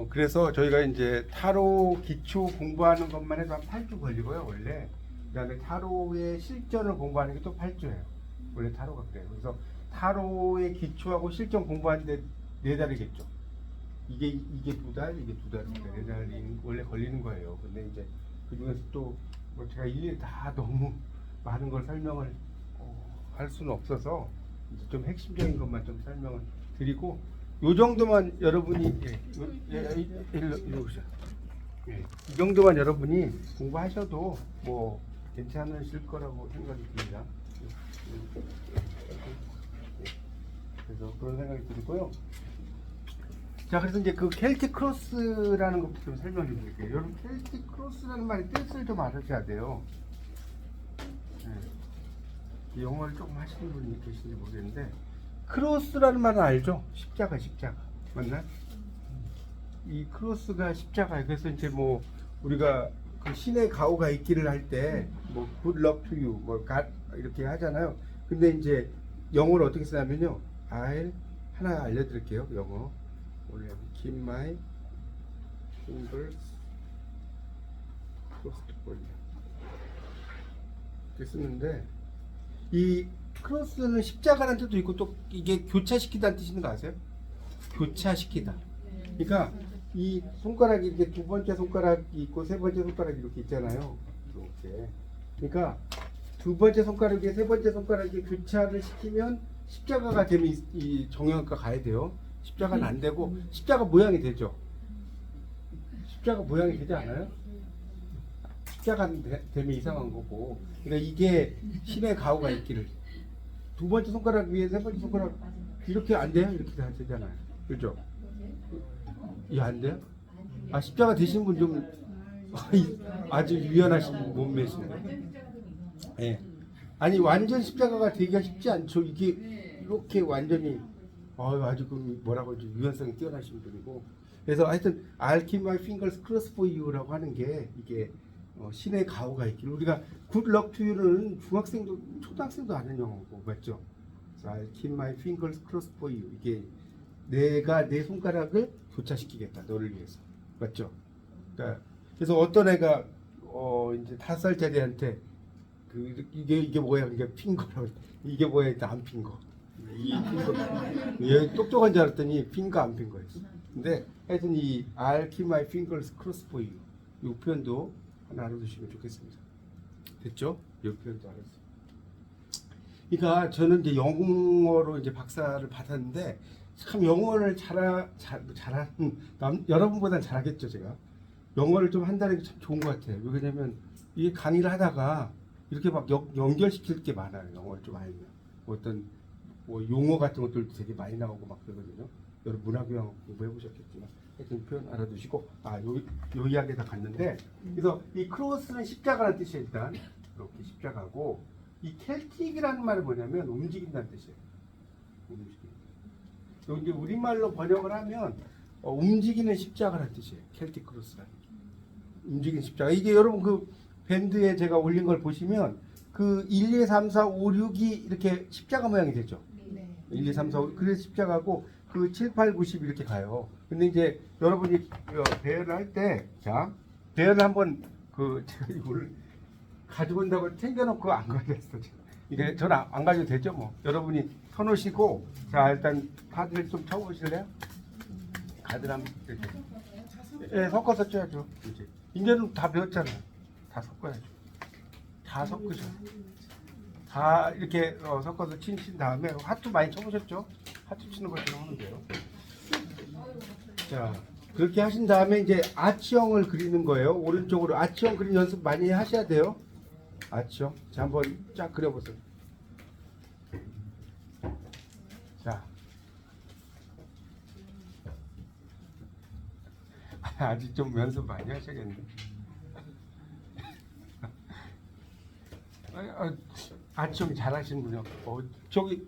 그래서 저희가 이제 타로 기초 공부하는 것만 해도 한 8주 걸리고요, 원래. 그다음에 타로의 실전을 공부하는 게 또 8주예요. 원래 타로가 그래요. 그래서 타로의 기초하고 실전 공부하는데 4달이겠죠. 이게 2달, 이게 2달, 4달이 원래 걸리는 거예요. 근데 이제 그 중에서 또 뭐 제가 일일이 다 너무 많은 걸 설명을 할 수는 없어서 이제 좀 핵심적인 것만 좀 설명을 드리고, 요 정도만 여러분이 일로 오세요. 이 정도만 여러분이 공부하셔도 뭐 괜찮으실 거라고 생각이 듭니다. 그래서 그런 생각이 들고요. 자, 그래서 이제 그 켈틱 크로스라는 것부터 좀 설명해 드릴게요. 여러분, 켈틱 크로스라는 말의 뜻을 좀 알으셔야 돼요. 네. 영어를 조금 하시는 분이 계신지 모르겠는데, 크로스라는 말은 알죠? 십자가, 십자가. 맞나? 이 크로스가 십자가예요. 그래서 이제 뭐 우리가 그 신의 가호가 있기를 할 때 뭐 good luck to you, 뭐 God 이렇게 하잖아요. 근데 이제 영어를 어떻게 쓰냐면요. 하나 알려드릴게요. 영어. 원래 keep my fingers crossed for you. 이렇게 쓰는데, 이 크로스는 십자가라는 뜻도 있고 또 이게 교차시키다는 뜻인 거 아세요? 교차시키다. 그러니까 이 손가락이 이렇게 두 번째 손가락이 있고 세 번째 손가락이 이렇게 있잖아요. 이렇게. 그러니까 두 번째 손가락에 세 번째 손가락이 교차를 시키면 십자가가 되면 이 정형외과 가야 돼요. 십자가는 안 되고 십자가 모양이 되죠. 십자가 모양이 되지 않아요? 십자가는 되면 이상한 거고. 그러니까 이게 신의 가호가 있기를. 두 번째 손가락 위에 세 번째 손가락 이렇게 안 돼요? 이렇게 다 되잖아요. 그렇죠? 이게 안 돼요? 아, 십자가 되신 분 좀 아주 유연하신 몸매시네. 예. 아니, 완전 십자가가 되기가 쉽지 않죠. 이게 이렇게 완전히 아주 그 뭐라고 하지, 유연성이 뛰어나신 분이고. 그래서 하여튼 I'll keep my fingers crossed for you라고 하는 게 이게 신의 가호가 있길. 우리가 good luck to you는 중학생도 초등학생도 아는 영어고, 맞죠? I'll keep my fingers crossed for you. 이게 내가 내 손가락을 교차시키겠다, 너를 위해서. 맞죠? 그러니까 그래서 어떤 애가 이제 5살짜리한테 이게 뭐야? 이게 핑거라고. 이게 뭐야? 안 핑거. 이 핑거. 얘 똑똑한 줄 알았더니 핑거 안 핑거였어. 근데 하여튼 이 I'll keep my fingers crossed for you. 이 표현도 하나 알아두시면 좋겠습니다. 됐죠? 이 표현도 알았어요. 그러니까 저는 이제 영어로 이제 박사를 받았는데, 참 영어를 잘하는 여러분보다는 잘하겠죠. 제가 영어를 좀 한다는 게 참 좋은 것 같아요. 왜냐면 이게 강의를 하다가 이렇게 막 연결시킬 게 많아요. 영어를 좀 알면 어떤 뭐 용어 같은 것들도 되게 많이 나오고 막 그러거든요. 여러분 문화교양 공부해 보셨겠지만 하여튼 표현 알아두시고, 요 이야기에다 갔는데, 그래서 이 크로스는 십자가라는 뜻이에요. 일단 이렇게 십자가고, 이 켈틱이라는 말은 뭐냐면 움직인다는 뜻이에요. 움직임. 이제 우리말로 번역을 하면 움직이는 십자가라는 뜻이에요. 켈틱 크로스라는 게. 움직이는 십자가. 이게 여러분 그 밴드에 제가 올린 걸 보시면 그 1, 2, 3, 4, 5, 6이 이렇게 십자가 모양이 되죠. 네. 1, 2, 3, 4, 5. 그래서 십자가고 그 7, 8, 9, 10 이렇게 가요. 근데 이제 여러분이 배열을 할 때, 자, 배열을 한번 제가 이거를 가지고 온다고 챙겨놓고 안 가져왔어. 이게 저는 안 가져도 되죠, 뭐. 여러분이 서놓으시고, 자, 일단 카드를 좀 쳐보실래요? 카드를 한번 이렇게. 예, 섞어서 쳐야죠. 이제는 다 배웠잖아요. 다 섞어야죠. 다 섞으죠. 다 이렇게 섞어서 친 다음에 하트 많이 쳐보셨죠? 하트 치는 것처럼 하면 돼요. 자, 그렇게 하신 다음에 이제 아치형을 그리는 거예요. 오른쪽으로 아치형 그리는 연습 많이 하셔야 돼요. 아치형. 자, 한번 쫙 그려보세요. 자, 아직 좀 연습 많이 하셔야겠는데. 아치형 잘하시는 분이요. 저기,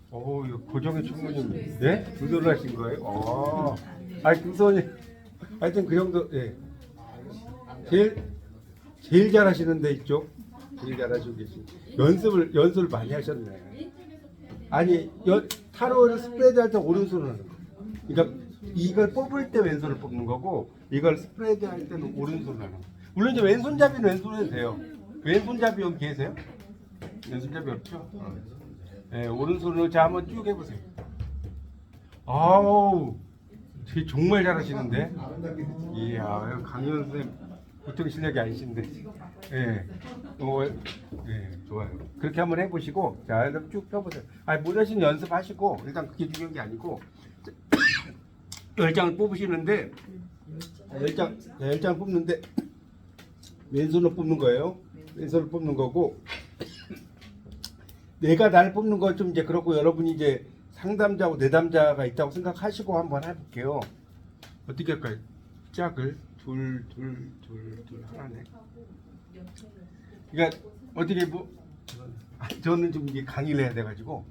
이거 고정의 총무님, 네? 그대로 하신 거예요? 그 손이, 하여튼 그 정도, 예. 제일 잘하시는데 이쪽, 제일 잘하시고 계신. 연습을 많이 하셨네. 아니, 타로를 스프레드 할 때 오른손으로 하는 거. 그러니까 이걸 뽑을 때 왼손을 뽑는 거고 이걸 스프레드 할 때는 오른손을 하는 거. 물론 이제 왼손잡이는 왼손으로 돼요. 왼손잡이 여기 계세요? 왼손잡이 없죠? 네, 오른손으로 자 한번 쭉 해보세요. 아우, 정말 잘하시는데. 이야, 강연 선생님 보통 실력이 아니신데. 예, 좋아요. 그렇게 한번 해보시고, 자, 쭉 펴보세요. 모자신 연습하시고, 일단 그게 중요한 게 아니고, 10장을 뽑으시는데, 10장 뽑는데, 왼손으로 뽑는 거예요. 왼손으로 뽑는 거고, 내가 나를 뽑는 건 좀 이제 그렇고, 여러분이 이제 상담자하고 내담자가 있다고 생각하시고 한번 해볼게요. 어떻게 할까요? 짝을 둘 하나네. 그러니까 어떻게 저는 좀 이게 강의를 해야 돼가지고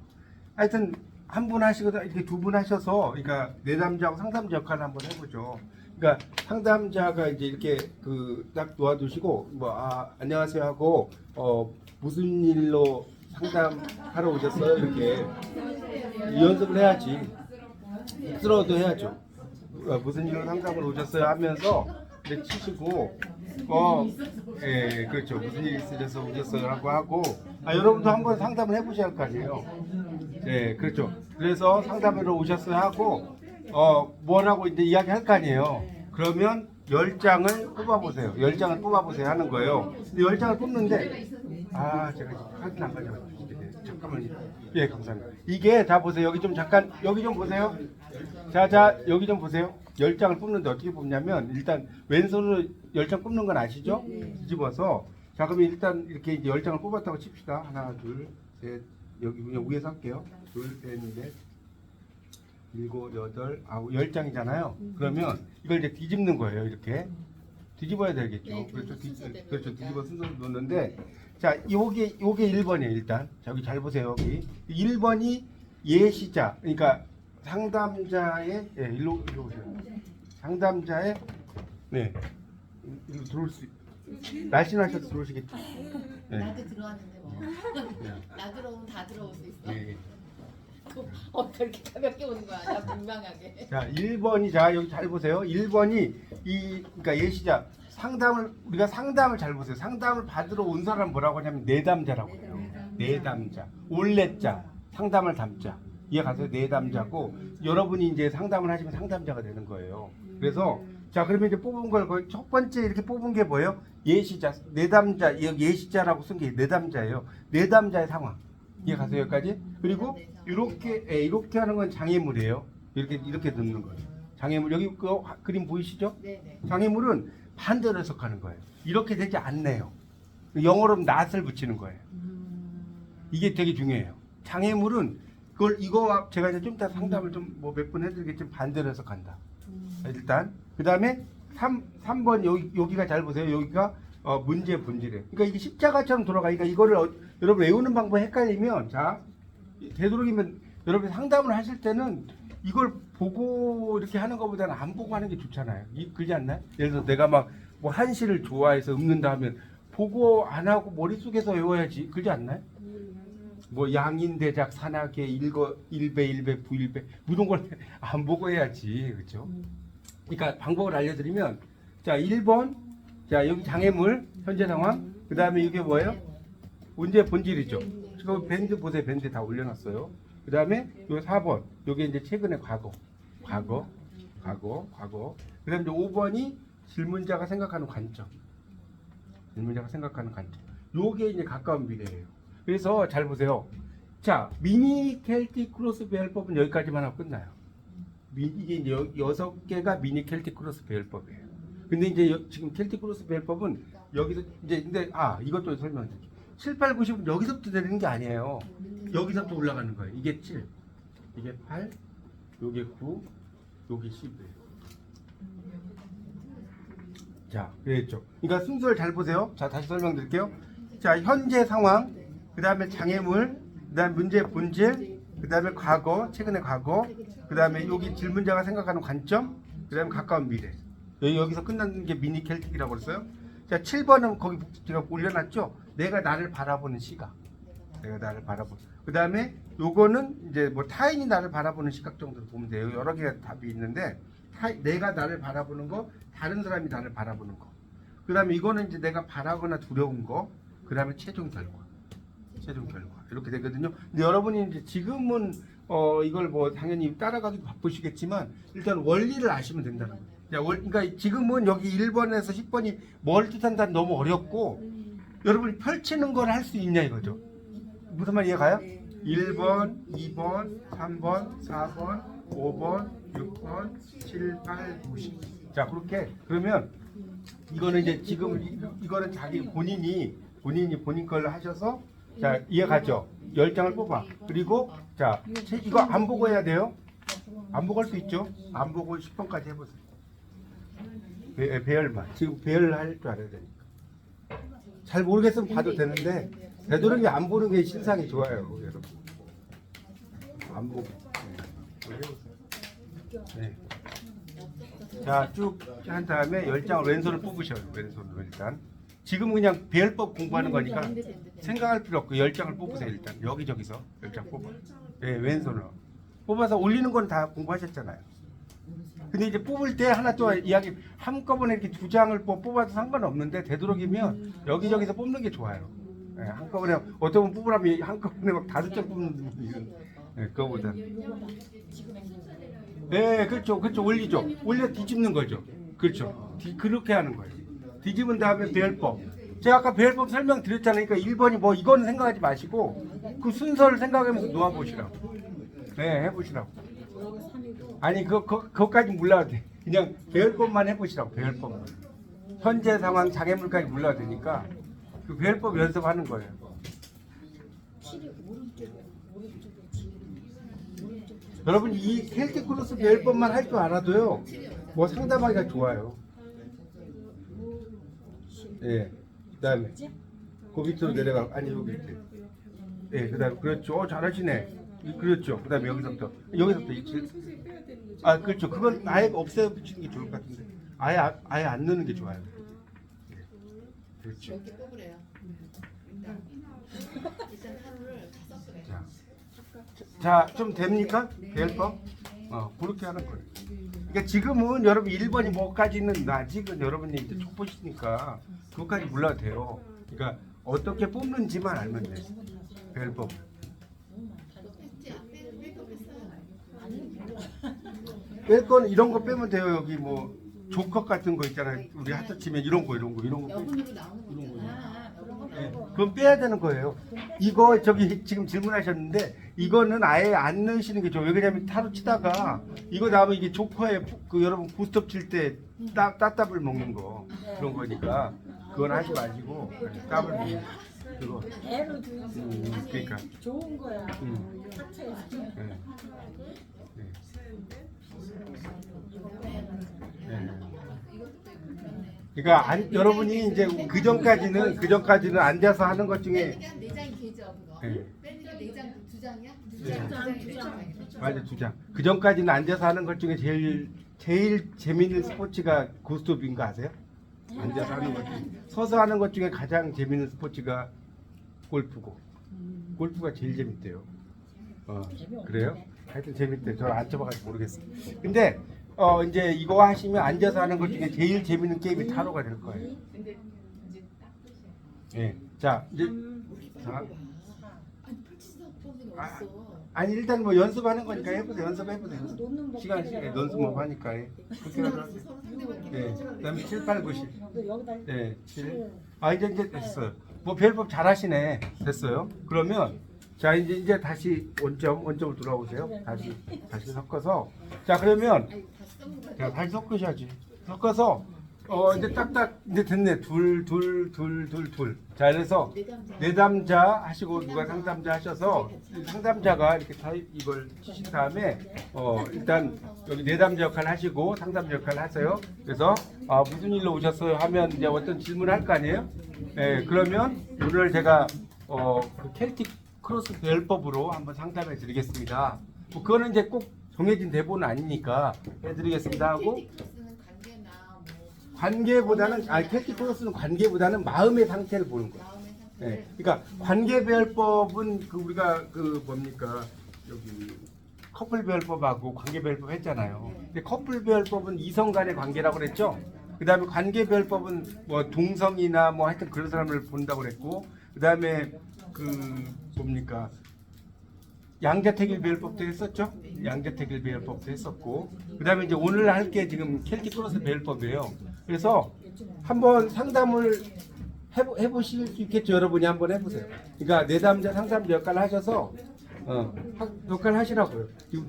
하여튼 한 분 하시거나 이렇게 두 분 하셔서 그러니까 내담자하고 상담자 역할을 한번 해보죠. 그러니까 상담자가 이제 이렇게 딱 놓아두시고 안녕하세요 하고 무슨 일로 상담하러 오셨어요 이렇게 연습을 해야지. 쑥스러워도 해야죠. 무슨 일로 상담을 오셨어요 하면서 이렇게 치시고 그렇죠. 무슨 일 있으셔서 오셨어요 라고 하고 여러분도 한번 상담을 해보셔야 할 거 아니에요. 네, 그렇죠. 그래서 상담하러 오셨어요 하고 뭐라고 이제 이야기 할 거 아니에요. 그러면 10장을 뽑아보세요. 10장을 뽑아보세요 하는 거예요. 근데 10장을 뽑는데 제가 지금 확인 안 가져가지고 잠깐만요. 예, 감사합니다. 이게 자 보세요. 여기 좀 잠깐 여기 좀 보세요. 자 여기 좀 보세요. 10장을 뽑는데 어떻게 뽑냐면 일단 왼손으로 10장 뽑는 건 아시죠? 뒤집어서 자 그러면 일단 이렇게 이제 10장을 뽑았다고 칩시다. 하나, 둘, 셋 여기 그냥 위에서 할게요. 둘, 셋, 넷, 일곱, 여덟, 아홉, 10장이잖아요. 그러면 이걸 이제 뒤집는 거예요. 이렇게 뒤집어야 되겠죠. 네, 그렇죠. 순서대로. 그렇죠. 뒤집어 순서로 놓는데 자 요게 1번이에요. 일단 자 여기 잘 보세요. 여기 1번이 예시자 그러니까 상담자의 일로 오세요. 상담자의 일로 들어올 수 날씬하셔서 들어오시겠죠. 나도 들어왔는데 뭐. 나 들어오면 다 들어올 수 있어. 네. 어떻게 가볍게 오는 거야? 나 민망하게. 자 1번이 자 여기 잘 보세요. 1번이 그러니까 예시자 우리가 상담을 잘 보세요. 상담을 받으러 온 사람 뭐라고 하냐면 내담자라고 해요. 내담자 올레자 상담을 담자 이해 가세요? 내담자고 여러분이 이제 상담을 하시면 상담자가 되는 거예요. 그래서 자 그러면 이제 뽑은 걸 거의 첫 번째 이렇게 뽑은 게 뭐예요? 예시자 내담자 예시자라고 쓴 게 내담자예요. 내담자의 상황 이해 가세요? 여기까지? 그리고 이렇게 하는 건 장애물이에요. 이렇게 넣는 거예요. 장애물 여기 그림 보이시죠? 네네. 장애물은 반대로 해석하는 거예요. 이렇게 되지 않네요. 영어로는 not을 붙이는 거예요. 이게 되게 중요해요. 장애물은 이거 제가 이제 좀 이따 상담을 좀 뭐 몇 번 해드리겠지만 반대로 해석한다. 일단 그 다음에 3번 여기가 잘 보세요. 여기가 문제 본질이에요. 그러니까 이게 십자가처럼 돌아가니까 이거를 여러분 외우는 방법 헷갈리면 자 되도록이면 여러분 상담을 하실 때는 이걸 보고 이렇게 하는 것보다는 안 보고 하는 게 좋잖아요. 그렇지 않나요? 예를 들어서 내가 막 뭐 한시를 좋아해서 읊는다 하면 보고 안 하고 머릿속에서 외워야지. 그렇지 않나요? 뭐 양인대작 산악의 일배 부일배 이런 걸 안 보고 해야지. 그렇죠? 그러니까 방법을 알려드리면 자 1번 자 여기 장애물 현재 상황 그 다음에 이게 뭐예요? 문제 본질이죠. 지금 밴드 보세요. 밴드 다 올려놨어요. 그 다음에 요 4번 요게 이제 최근의 과거 그 다음에 이제 5번이 질문자가 생각하는 관점 요게 이제 가까운 미래예요. 그래서 잘 보세요. 자 미니 켈틱 크로스 배열법은 여기까지만 하고 끝나요. 이게 이제 6개가 미니 켈틱 크로스 배열법이에요. 근데 이제 지금 켈틱 크로스 배열법은 여기서 이제 근데 이것도 설명드릴게요. 7, 8, 90은 여기서부터 되는 게 아니에요. 여기서부터 올라가는 거예요. 이게 7, 이게 8, 요게 9, 요게 10이에요. 자, 그랬죠. 그러니까 순서를 잘 보세요. 자, 다시 설명드릴게요. 자, 현재 상황, 그 다음에 장애물, 그 다음에 문제 본질, 그 다음에 과거, 최근의 과거, 그 다음에 여기 질문자가 생각하는 관점, 그 다음에 가까운 미래. 여기서 끝나는 게 미니 켈틱이라고 그랬어요. 자, 7번은 거기 제가 올려놨죠. 내가 나를 바라보는 시각. 그 다음에 요거는 이제 뭐 타인이 나를 바라보는 시각 정도로 보면 돼요. 여러 개가 답이 있는데 내가 나를 바라보는 거, 다른 사람이 나를 바라보는 거. 그다음에 이거는 이제 내가 바라거나 두려운 거. 그다음에 최종 결과. 최종 결과. 이렇게 되거든요. 근데 여러분이 이제 지금은 이걸 뭐 당연히 따라가기도 바쁘시겠지만 일단 원리를 아시면 된다는 거예요. 그러니까 지금은 여기 1번에서 10번이 뭘 뜻한다는 너무 어렵고 여러분이 펼치는 걸 할 수 있냐 이거죠. 무슨 말 이해가요? 1번, 2번, 3번, 4번, 5번, 6번, 7, 8, 9, 10. 자, 그렇게 그러면 이거는 이제 지금 이거는 자기 본인이 본인 걸로 하셔서 자, 이해가죠? 10장을 뽑아. 그리고 자, 이거 안 보고 해야 돼요. 안 보고 할 수 있죠? 안 보고 10번까지 해보세요. 배열만. 지금 배열할 줄 알아야 되니까. 잘 모르겠으면 봐도 되는데 되도록이 안 보는 게 신상이 좋아요, 여러분. 안 보고. 네. 자, 쭉 한 다음에 10장을 왼손을 뽑으셔요. 왼손으로 일단. 지금 그냥 배열법 공부하는 거니까 생각할 필요 없고 10장을 뽑으세요. 일단 여기저기서 10장 뽑아. 네, 왼손으로. 뽑아서 올리는 건 다 공부하셨잖아요. 근데 이제 뽑을 때 하나 또 이야기, 한꺼번에 이렇게 2장을 뽑아도 상관없는데 되도록이면 여기저기서 뽑는 게 좋아요. 네, 한꺼번에 어떤 분 뽑으라면 한꺼번에 막 5장 뽑는 분이 네, 그거보다. 네, 그렇죠. 올리죠. 올려 뒤집는 거죠. 그렇죠. 그렇게 하는 거예요. 뒤집은 다음에 배열법. 제가 아까 배열법 설명드렸잖아요. 그러니까 1번이 뭐 이거는 생각하지 마시고 그 순서를 생각하면서 놓아보시라고. 네, 해보시라고. 아니 그거까지 몰라도 돼. 그냥 배열법만 해보시라고. 배열법만. 현재 상황 장애물까지 몰라도 되니까 그 배열법 연습하는 거예요. 여러분 이 켈틱 크로스 배열법만 할 줄 알아도요. 뭐 상담하기가 좋아요. 예. 그다음에 그 밑으로 내려가. 아니 여기 밑에. 예. 그다음 그렇죠. 잘하시네. 그렇죠. 그다음에 여기서부터 아 그렇죠. 그건 아예 없애 붙이는 게 좋을 것 같은데 아예 안 넣는 게 좋아요. 예. 그렇죠. 이렇게 뽑으래요. 일단 하루를 5개. 자, 좀 됩니까? 배열법? 그렇게 하는 거예요. 그러니까 지금은 여러분 1번이 뭐까지는 아직은 여러분이 이제 초보시니까 그것까지 몰라도 돼요. 그러니까 어떻게 뽑는지만 알면 돼요. 배열법. 뺄 거는 이런 거 빼면 돼요. 여기 뭐 조커 같은 거 있잖아요. 우리 하트 치면 이런 거 빼. 여분으로 나오는 거잖아. 네, 그건 빼야 되는 거예요. 이거 저기 지금 질문하셨는데 이거는 아예 안 넣으시는 게 좋아요. 왜냐면 타로 치다가 이거 나오면 이게 조커에 그 여러분 고스톱 칠 때 따따블 먹는 거 그런 거니까 그건 하지 마시고 따블 먹는 그거. 애로 주는 그러니까 좋은 거야. 하트에서. 네. 네. 그러니까 여러분이 이제 그 전까지는 앉아서 하는 것 중에 네 장이 되죠 그거. 네. 빼는 게 4장, 2장이야? 네. 2장. 맞아 2장. 그 전까지는 앉아서 하는 것 중에 제일 재밌는 스포츠가 고스톱인 거 아세요? 앉아서 하는 것 중에 서서 하는 것 중에 가장 재밌는 스포츠가 골프고 골프가 제일 재밌대요. 그래요? 하여튼 재밌대. 저 안 쳐봐가지고 모르겠어요. 근데 이제 이거 하시면 앉아서 하는 것 중에 제일 재밌는 게임이 타로가 될 거예요. 예. 자 이제 자. 아니 펼치다 뽑는 거 없어. 아니 일단 뭐 연습하는 거니까 해보세요. 연습해보세요. 놓는 법 시간 연습 하니까 그렇게 하죠. 서로 상대방 예. 그다음에 7, 8, 9, 10. 여기다 예. 7. 아 이제 됐어요. 뭐 별법 잘하시네. 됐어요. 그러면 자 이제 다시 원점으로 돌아오세요. 다시 섞어서 자 그러면 아니 다시 써는 거 자 다시 섞으셔야지. 섞어서 이제 딱딱 이제 됐네. 둘. 자 그래서 내담자 하시고 누가 상담자 하셔서 상담자가 이렇게 다 이걸 치신 다음에 일단 여기 내담자 역할 하시고 상담자 역할 하세요. 그래서 무슨 일로 오셨어요 하면 이제 어떤 질문을 할 거 아니에요? 예, 그러면 오늘 제가 그 켈틱 크로스 배열법으로 한번 상담해 드리겠습니다. 뭐 그거는 이제 꼭 정해진 대본은 아니니까 해드리겠습니다 하고 쓰는 관계나 뭐 관계보다는 켈틱 크로스는 관계보다는 마음의 상태를 보는 거예요. 마음의 상태를 네, 그러니까 관계 배열법은 그 우리가 그 뭡니까 여기 커플 배열법하고 관계 배열법 했잖아요. 근데 커플 배열법은 이성 간의 관계라고 그랬죠. 그다음에 관계 배열법은 뭐 동성이나 뭐 하여튼 그런 사람을 본다고 그랬고, 그다음에 그 뭡니까 양자택일 배열법도 했었죠. 양자택일 배열법도 했었고, 그다음에 이제 오늘 할 게 지금 켈틱 크로스 배열법이에요. 그래서 한번 상담을 해보실 수 있겠죠. 여러분이 한번 해보세요. 그러니까 내담자 상담자 역할을 하셔서 역할을 하시라고요. 지금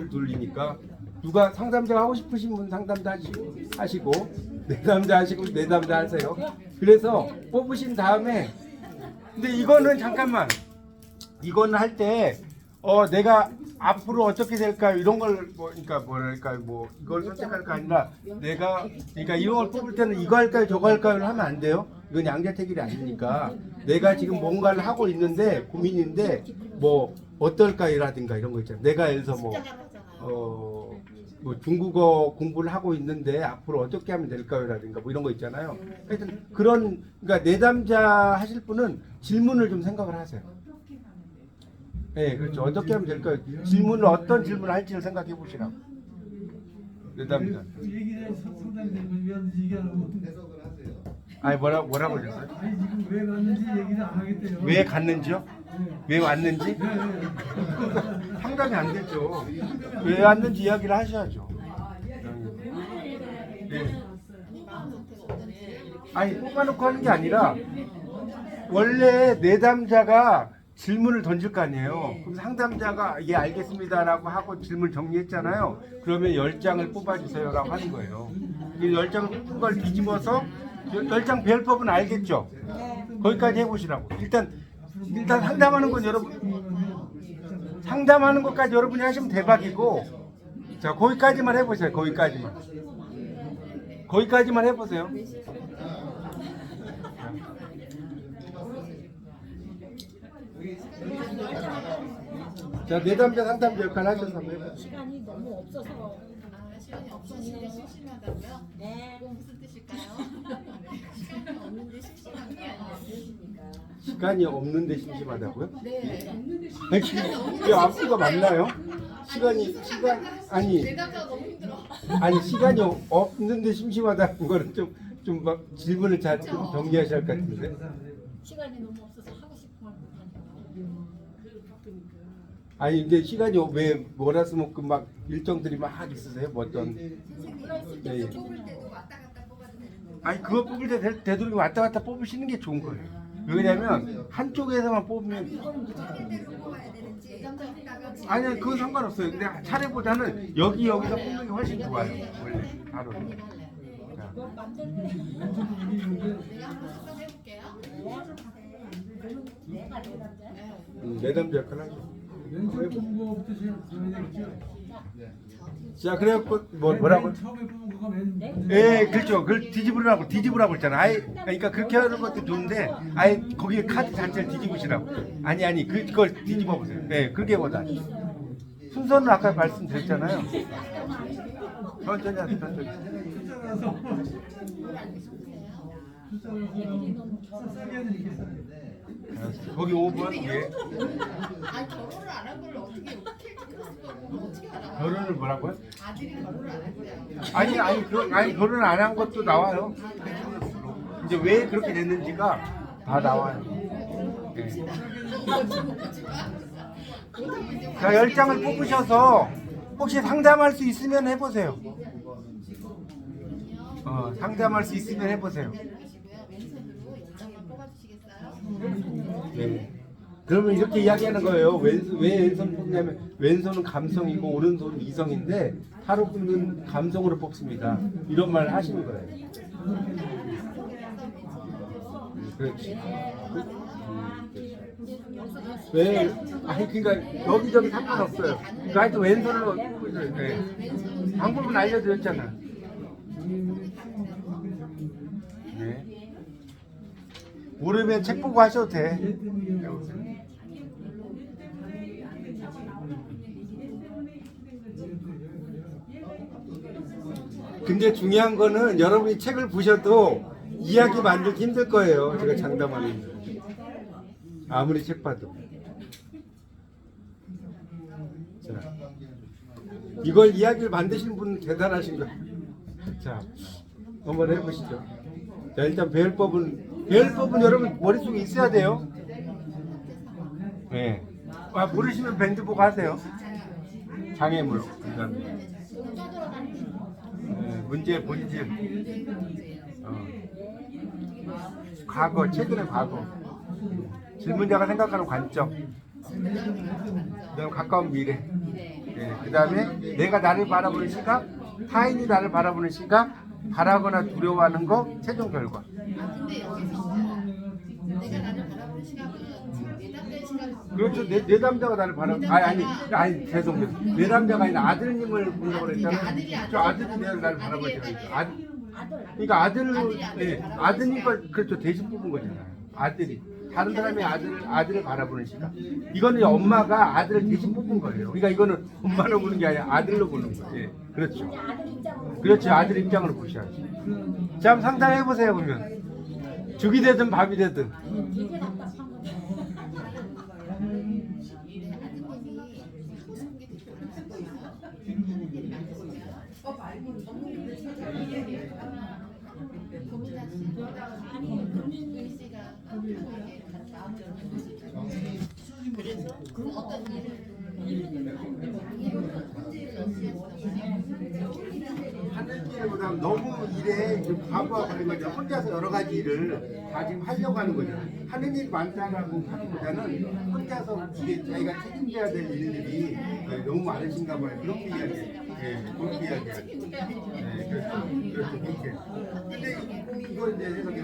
둘이니까 누가 상담자 하고 싶으신 분 상담자 하시고 내담자 하시고 내담자 하세요. 그래서 뽑으신 다음에, 근데 이거는 잠깐만, 이거는 할 때 내가 앞으로 어떻게 될까요? 이런 걸 그러니까 뭐랄까 뭐 이걸 선택할 거 아니라 내가 그러니까 이런 걸 뽑을 때는 이거 할까요 저거 할까요 하면 안 돼요. 이건 양자택일이 아니니까 내가 지금 뭔가를 하고 있는데 고민인데 뭐 어떨까요라든가 이런 거 있잖아요. 내가 예를 들어서 뭐 중국어 공부를 하고 있는데 앞으로 어떻게 하면 될까요라든가 뭐 이런 거 있잖아요. 하여튼 그런 그러니까 내담자 하실 분은 질문을 좀 생각을 하세요. 네, 그렇죠. 어떻게 하면 될까요? 질문을 어떤 질문을 할지를 생각해 보시라고. 내담자. 얘기를 상담되면 왜 하는지 얘기 안 하고 아니 뭐라고 그랬어요? 아니 지금 왜 갔는지 얘기를 안 하겠대요. 왜 갔는지요? 왜 왔는지? 네, 네. 상담이 안 되죠. 왜 왔는지 이야기를 하셔야죠. 네. 아니 뽑아놓고 하는 게 아니라 원래 내담자가 질문을 던질 거 아니에요. 그럼 상담자가 예 알겠습니다라고 하고 질문 정리했잖아요. 그러면 10장을 뽑아주세요라고 하는 거예요. 이 10장 뽑은 걸 뒤집어서 10장 배열법은 알겠죠? 거기까지 해보시라고. 일단 상담하는 건 여러분 상담하는 것까지 여러분이 하시면 대박이고, 자 거기까지만 해보세요. 거기까지만 해보세요. 자 내담자 상담자 역할 하셔서 한번 해보세요. 시간이 너무 없어서. 시간이 없으신데 심심하다고요? 네. 그건 무슨 뜻일까요? 시간이 없는데 심심한 게 아니에요. 시간이 없는데 심심하다고요? 네. 이 앞뒤가 맞나요? 아니 내담자가 너무 힘들어. 아니 시간이 없는데 심심하다는 거는 좀 막 질문을 잘 정리하셔야 할 것 같은데. 시간이 너무 없어서 하고 싶은 걸 못하니까. 아니 근데 시간이 왜 월화수목금 막 일정들이 막 있으세요? 뭐 어떤 네. 아니 그거 뽑을 때 되도록 왔다 갔다 뽑으시는 게 좋은 거예요. 왜냐면 한쪽에서만 뽑으면 아니 그건 상관없어요. 근데 차례보다는 여기서 뽑는 게 훨씬 좋아요. 원래 바로. 자. 내가 한번 생각해볼게요. 내담자 역할 하죠. 왼쪽 뽑은 거부터 정해야 되겠죠? 자 그래갖고 뭐라고? 맨 처음에 뽑은 거가 맨 예, 그렇죠. 그걸 뒤집으라고 했잖아. 아예, 그러니까 그렇게 하는 것도 좋은데, 아예 거기 카드 자체를 뒤집으시라고. 아니, 그걸 뒤집어 보세요. 네, 그게 보다. 순서는 아까 말씀드렸잖아요. 천천히 하세요, 천천히. 숫자라서 싸게 해야 되니까. 알았어요. 거기 5번, 예. 아니 결혼을 안 한 걸 어떻게 어떻게 알아? 결혼을 뭐라고요? 아들이 결혼을 안 했어요. 아니, 결혼을 안 한 것도 나와요. 이제 왜 그렇게 됐는지가 다 나와요. 예. 자, 10장을 뽑으셔서 혹시 상담할 수 있으면 해보세요. 상담할 수 있으면 해보세요. 왼손으로 영장을 뽑아주시겠어요? 네. 그러면 이렇게 이야기하는 거예요. 왜 왼손 뽑냐면 왼손은 감성이고 오른손은 이성인데 타로분은 감성으로 뽑습니다. 이런 말 하시는 거예요. 그렇지. 왜? 아니 그러니까 여기저기 상관없어요. 그러니까 하여튼 왼손으로 뽑으세요. 네. 방법은 알려드렸잖아. 네. 모르면 책 보고 하셔도 돼. 근데 중요한 거는 여러분이 책을 보셔도 이야기 만들기 힘들 거예요. 제가 장담하는. 아무리 책 봐도. 자, 이걸 이야기를 만드신 분 대단하신 거예요. 자, 한번 해보시죠. 자, 일단 배열법은 여러분 머릿속에 있어야 돼요. 네. 아, 모르시면 밴드 보고 하세요. 장애물. 그다음에 문제 본질. 과거, 최근의 과거. 질문자가 생각하는 관점. 그다음 가까운 미래. 네. 그다음에 내가 나를 바라보는 시각, 타인이 나를 바라보는 시각, 바라거나 두려워하는 거, 최종 결과. 아 근데 여기서 내가 나를 바라보는 시각은 내담자의 시각을 그렇죠. 내담자가 나를 바라보는. 아니 죄송해요. 내담자가 아니라 아들님을 보려고 그랬잖아요. 저 아들이 나를 바라보죠. 그러니까 아드니까 그렇죠. 대신 뽑은 거잖아요. 아들이. 다른 사람의 아들을 바라보는 시각. 이거는 엄마가 아들을 대신 뽑은 거예요. 그러니까 이거는 엄마로 보는 게 아니라 아들로 보는 거예요. 예, 그렇죠. 그렇죠. 아들 입장으로 보셔야지. 자, 한번 상상해 보세요. 그러면 죽이 되든 밥이 되든. 아드님이 하고 싶은 게 되게 많으실 거예요. 하는 일이 많으시면 고민하시는 씨가 한편에게 마음을 그래서 그 어떤 일을 하는 일보다 너무 일에 과부하 걸린 거죠. 혼자서 여러 가지 일을 다 지금 하려고 하는 거죠. 하는 일이 많다라고 하기보다는 혼자서 이게 자기가 책임져야 될 일들이 너무 많으신가 봐요. 그렇게 이야기해요. 그렇게 이야기해요. 그렇죠. 그렇게. 근데 이걸 이제 해석해.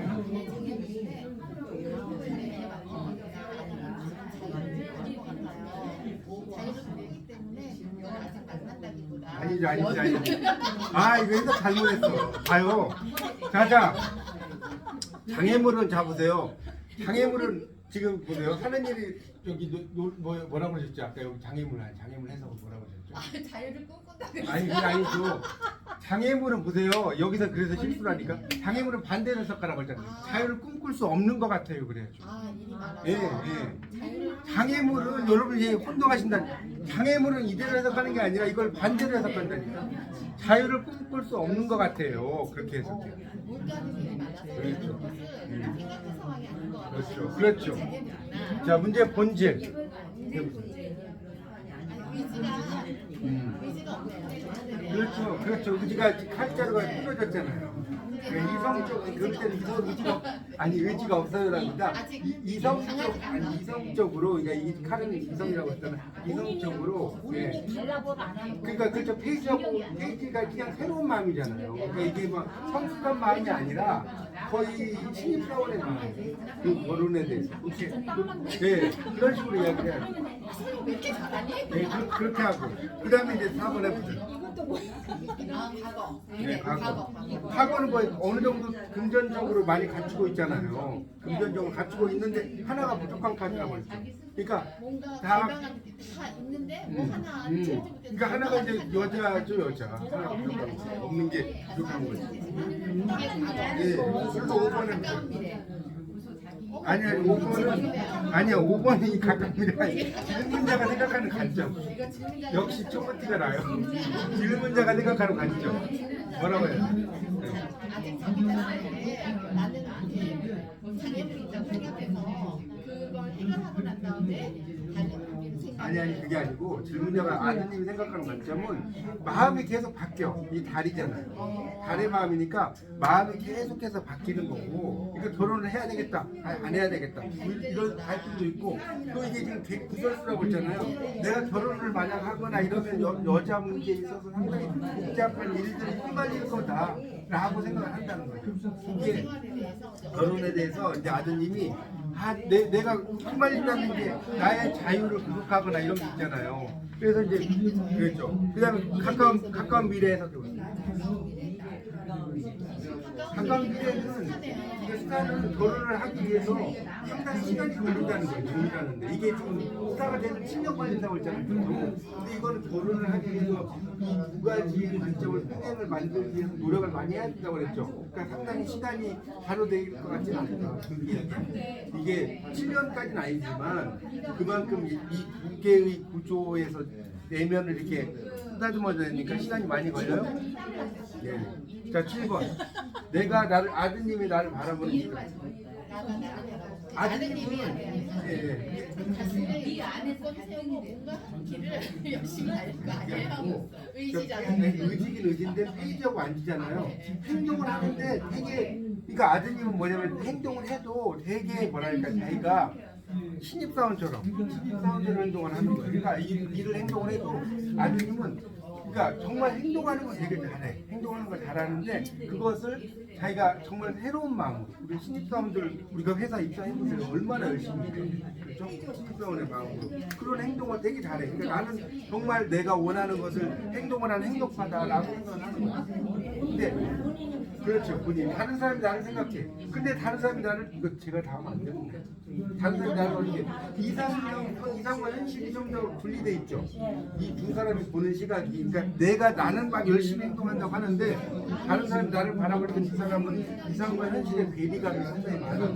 아니죠. 아, 이거 해석 잘못했어. 봐요. 자. 장애물은 잡으세요. 장애물은 지금 보세요. 하는 일이 여기 뭐라고 그러셨죠? 아까 여기 장애물 해석은 뭐라고 그러셨죠? 아, 자유를 꿈꾼다. 아니, 그게 아니죠. 장애물은 보세요. 여기서 그래서 실수라니까. 장애물은 반대로 해석하라고 했잖아요. 자유를 꿈꿀 수 없는 것 같아요. 그래야죠. 아, 일이 많아서. 예. 장애물은 여러분 이제 혼동하신다. 장애물은 이대로 해석하는 게 아니라 이걸 반대로 해석한다니까. 자유를 꿈꿀 수 없는 것 같아요. 그렇게 해석해요. 몰두하는 일이 많아서 그렇죠. 그것은 생각한 상황이 아닌 것 같아요. 그렇죠. 자, 문제 본질. 의지가 없는 그렇죠. 의지가 칼자루가 끊어졌잖아요. 이성적 그럴 때는 의지가 없어요랍니다. 이성적으로 그러니까 이 칼은 이성이라고 했잖아요. 이성적으로 그러니까 그렇죠. 페이지가 그냥 새로운 마음이잖아요. 그러니까 이게 막 성숙한 마음이 아니라 거의 신입사원의 마음. 그 결혼에 대해서 그런 식으로 이야기를 해요. 왜 이렇게 잘하니? 그렇게 하고 그다음에 이제 4번 해보죠. 과거. 과거는 뭐 어느 정도 금전적으로 많이 갖추고 있잖아요. 금전적으로 갖추고 있는데 하나가 부족한 카드라고 했죠. 그러니까 뭔가 다 개방한 게 다 있는데 뭐 하나 채워지 못해서 그러니까 하나가 이제 여자 하나가 부족한 거 없는 게 부족한 거지. 그래서 5번은 가까운 미래. 아니야 5번이 가까운 미래가 아니야. 질문자가 생각하는 관점. 역시 초코티가 나요. 질문자가 생각하는 관점. 뭐라고 해요? 아직 자기 자신에게 나는 장애물이 있다고 생각해서 그걸 해결하고 난 다음에 다른 의미로 생각. 아니 그게 아니고 질문자가 아드님이 생각하는 관점은 마음이 계속 바뀌어. 이 달이잖아요. 달의 마음이니까 마음이 계속해서 바뀌는 거고 그러니까 결혼을 해야 되겠다 안 해야 되겠다 이런 갈등도 있고 또 이게 지금 구설수라고 했잖아요. 내가 결혼을 만약 하거나 이러면 여자 문제에 있어서 상당히 복잡한 일들이 휘말릴 거다 라고 생각을 한다는 거예요. 이게 결혼에 대해서 이제 아드님이 내가 휘말린다는 게 나의 자유를 부족하거나 이런 게 있잖아요. 그래서 이제 그렇죠. 그다음에 가까운 미래에서 가까운 미래는 스타는 결혼을 하기 위해서 상당히 시간이 걸린다는 거예요. 정리하는데 이게 지금 스타가 되면 7년 걸린다고 했잖아요. 근데 이거는 결혼을 하기 위해서 이 두 가지 관점을 평행을 만들기 위해서 노력을 많이 해야 된다고 그랬죠. 그러니까 상당히 시간이 바로 될 것 같지는 않다. 이게 7년까지는 아니지만 그만큼 이 두 개의 구조에서 내면을 이렇게 쓰다듬어야 되니까 시간이 많이 걸려요? 네. 자, 7번. 내가 나를 아드님이 나를 바라보는 시각. 나가 나를 아드님이 예. 이 안에 건 세우고 뭔가 길을 열심히 달릴 거 아니에요? 그러니까 의지잖아요. 의지긴 의지인데 페이지하고 앉으잖아요. 행동을 하는데 되게 그러니까 아드님은 뭐냐면 행동을 해도 되게 뭐랄까 자기가 신입사원처럼 행동을 하는 거예요. 그러니까 일을 행동을 해도 아드님은 그러니까 정말 행동하는 걸 되게 잘해. 행동하는 걸 잘하는데 그것을 자기가 정말 새로운 마음으로 우리 신입사원들 우리가 회사 입사해보세요. 얼마나 열심히 해요. 그렇죠? 신입사원의 마음으로 그런 행동을 되게 잘해. 그러니까 나는 정말 내가 원하는 것을 행동을 하는 행동파다라고 생각을 하는 거야. 근데 그렇죠. 본인 다른 사람이 나를 생각해. 근데 다른 사람이 나를 이거 제가 다 하면 안 되는 거예요. 다른 사람이 나를 이렇게 이상과 현실이 좀 더 분리돼 있죠. 이 두 사람이 보는 시각이 그러니까 내가 나는 막 열심히 행동한다고 하는데 다른 사람이 나를 바라볼 때 이 사람은 이상과 현실의 괴리감이 상당히 많아.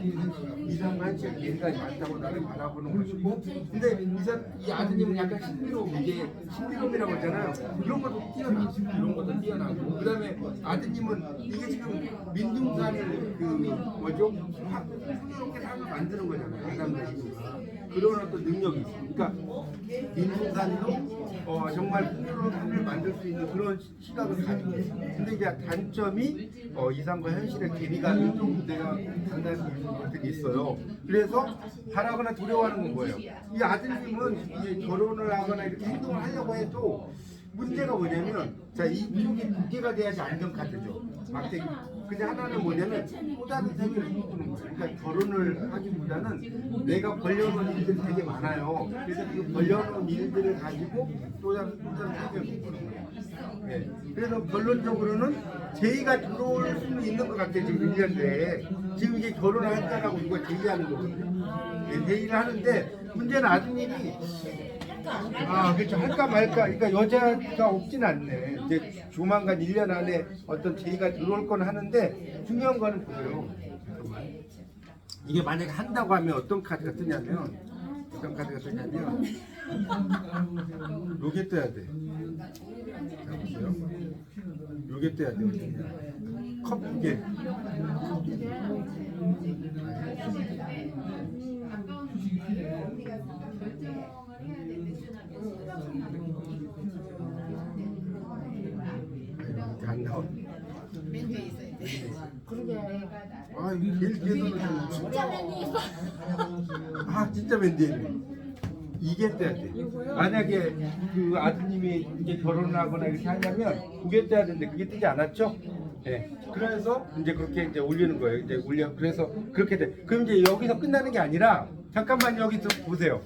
이상과 현실의 괴리감이 많다고 나를 바라보는 것이고 근데 이 아드님은 약간 신비로움 이게 신비로움이라고 하잖아요. 이런 것도 뛰어나고 이런 것도 뛰어나고 그다음에 아드님은 이게 지금 민둥산을 그 뭐죠? 풍요롭게 삶을 만드는 거잖아요. 아담과 이브가 그런 어떤 능력이 있어. 그러니까 민둥산도 정말 풍요로운 삶을 만들 수 있는 그런 시각을 가지고 있어. 근데 이제 단점이 이상과 현실의 괴리감이 좀 내가 상당히 보이는 것들이 있어요. 그래서 바라거나 두려워하는 건 뭐예요? 이 아드님은 이제 결혼을 하거나 이렇게 행동을 하려고 해도 문제가 뭐냐면 자 이쪽이 두 개가 돼야지 안정카드죠. 막대기. 근데 하나는 뭐냐면 또 다른 세계를 꿈꾸는 거예요. 그러니까 결혼을 하기보다는 내가 벌려놓은 일들이 되게 많아요. 그래서 그 벌려놓은 일들을 가지고 또 다른 세계를 꿈꾸는 거예요. 네. 그래서 결론적으로는 제의가 들어올 수는 있는 것 같아요. 지금 1년 내에. 지금 이게 결혼을 할까라고 누가 제의하는 거거든요. 네, 제의를 하는데 문제는 아드님이 그렇죠. 할까 말까. 그러니까 여자가 없진 않네. 이제 조만간 1년 안에 어떤 제의가 들어올 건 하는데 중요한 거는 보세요. 잠깐만. 이게 만약에 한다고 하면 어떤 카드가 뜨냐면 요게 떠야 돼. 자, 보세요. 요게 떠야 돼. 컵 2개. 안 나와. 맨 뒤에 있어요. 이게 제일 진짜 맨디에 이게 떠야 돼. 만약에 그 아드님이 이제 결혼을 하거나 이렇게 하냐면 그게 떠야 되는데 그게 뜨지 않았죠? 네. 그래서 이제 그렇게 이제 올리는 거예요. 이제 그래서 그렇게 돼. 그럼 이제 여기서 끝나는 게 아니라 잠깐만 여기서 보세요.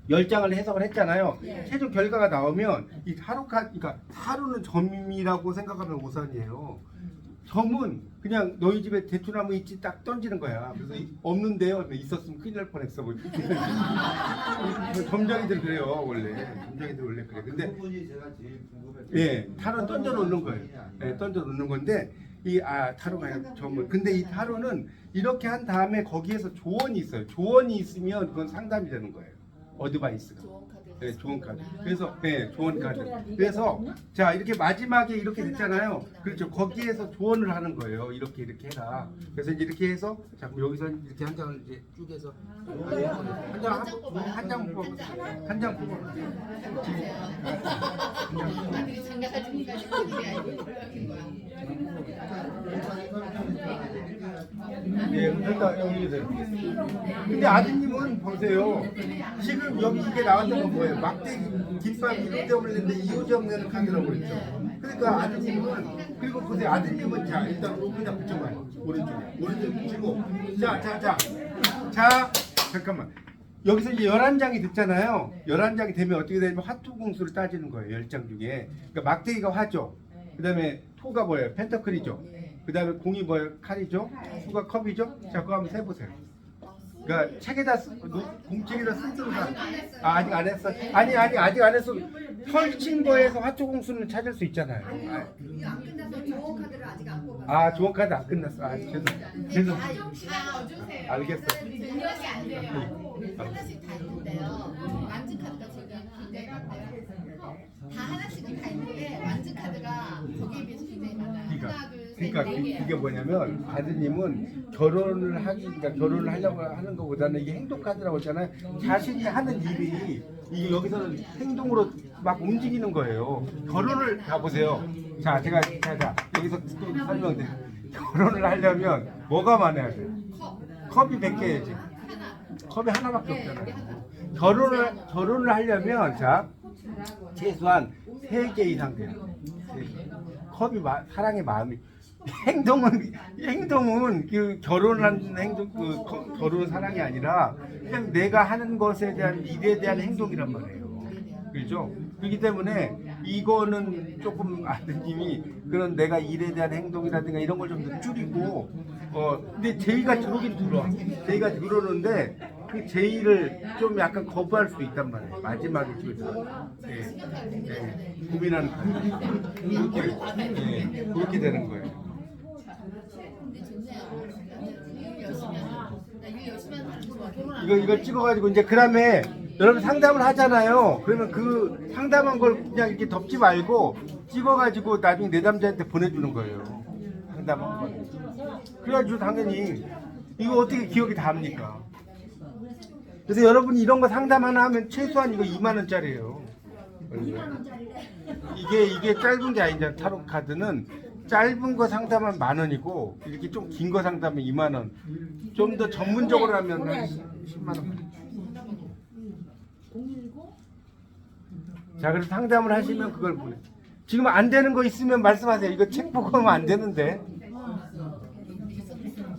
10장을 해석을 했잖아요. 최종 결과가 나오면 이 그러니까 타로는 점이라고 생각하면 오산이에요. 점은 그냥 너희 집에 대추나무 있지 딱 던지는 거야. 그래서 없는데요. 있었으면 큰일 날 뻔했어. 뭐. 점쟁이들 그래요 원래. 점쟁이들 원래 그래. 근데 타로 던져 놓는 거예요. 던져 놓는 건데 타로가 점을. 근데 이 타로는 이렇게 한 다음에 거기에서 조언이 있어요. 조언이 있으면 그건 상담이 되는 거예요. 어드바이스가. 네, 좋은 카드. 그래서 좋은 카드. 그래서 자 이렇게 마지막에 이렇게 됐잖아요. 그렇죠. 거기에서 조언을 하는 거예요. 이렇게 해라. 그래서 이제 이렇게 해서 자 그럼 여기서 이렇게 한 장을 이제 쭉 해서 한 장 뽑아. 아들이 장가가지니까 큰일이 아니고 그러니까 여기 돼요. 근데 아드님은 보세요. 지금 여기 이게 나왔던 건 뭐예요? 막대기 김밥 이렇게 올렸는데 이유지 없는 카드라고 그랬죠. 그러니까 아드님은 그리고 보세요. 아드님은 자 일단 그냥 붙여봐요. 오른쪽 붙이고 자 잠깐만. 여기서 이제 11장이 됐잖아요. 11장이 되면 어떻게 되냐면 화투 공수를 따지는 거예요. 10장 중에. 그러니까 막대기가 화죠. 그 다음에 토가 뭐예요? 펜터클이죠. 그 다음에 공이 뭐예요? 칼이죠. 수가 컵이죠. 자 그거 한번 세보세요. 그러니까 책에다 공책에다 쓰는 사람. 아직 안 했어. 아니 아직 안 했어. 펼친 거에서 화투 공수는 찾을 수 있잖아요. 이거 안 끝나서 좋은 카드를 아직 안 뽑았어요. 좋은 카드 안 끝났어. 죄송. 다 어주세요. 알겠어. 능력이 안 돼요. 하나씩 다 있는데요. 만지 카드가 지금 굉장히 많대요. 다 하나씩은 다 있는데 완즈 카드가 거기에 비해서 굉장히 많아요. 하나, 둘, 셋, 그러니까 네 개. 그게 뭐냐면 아드님은 그러니까 결혼을 하려고 하는 것보다는 이게 행동 카드라고 했잖아요. 자신이 하는 일이 이게 여기서는 행동으로 막 움직이는 거예요. 결혼을 다 보세요. 자, 제가 여기서 또 설명드릴게요. 결혼을 하려면 뭐가 많아야 돼? 컵이 100개야지. 컵이 하나밖에 없잖아요. 결혼을 하려면 자 최소한 3개 이상 돼요. 컵이 사랑의 마음이 행동은 그 결혼한 행동 결혼 사랑이 아니라 그냥 내가 하는 것에 대한 일에 대한 행동이란 말이에요. 그렇죠? 그렇기 때문에 이거는 조금 아드님이 그런 내가 일에 대한 행동이라든가 이런 걸 좀 더 줄이고 근데 제의가 들어오긴 들어와. 제의가 들어오는데 그 제의를 좀 약간 거부할 수 있단 말이에요. 마지막에 집에서 고민하는 거예요. 그렇게 되는 거예요. 근데 좋네요. 일 열심히 하는. 나일 열심히 하는 사람 좋아. 결혼 안 이걸 찍어가지고 이제 그다음에 여러분 상담을 하잖아요. 그러면 그 상담한 걸 그냥 이렇게 덮지 말고 찍어가지고 나중에 내담자한테 보내주는 거예요. 상담한 걸. 그래가지고 당연히 이거 어떻게 기억이 다 합니까? 그래서 여러분이 이런 거 상담 하나 하면 최소한 이거 2만 원짜리예요. 이게 짧은 게 아니잖아. 타로 카드는 짧은 거 상담하면 10,000원이고 이렇게 좀 긴 거 상담하면 2만 원. 좀 더 전문적으로 하면 한 10만 원. 자, 그래서 상담을 하시면 그걸 보내. 지금 안 되는 거 있으면 말씀하세요. 이거 책 보고 하면 안 되는데.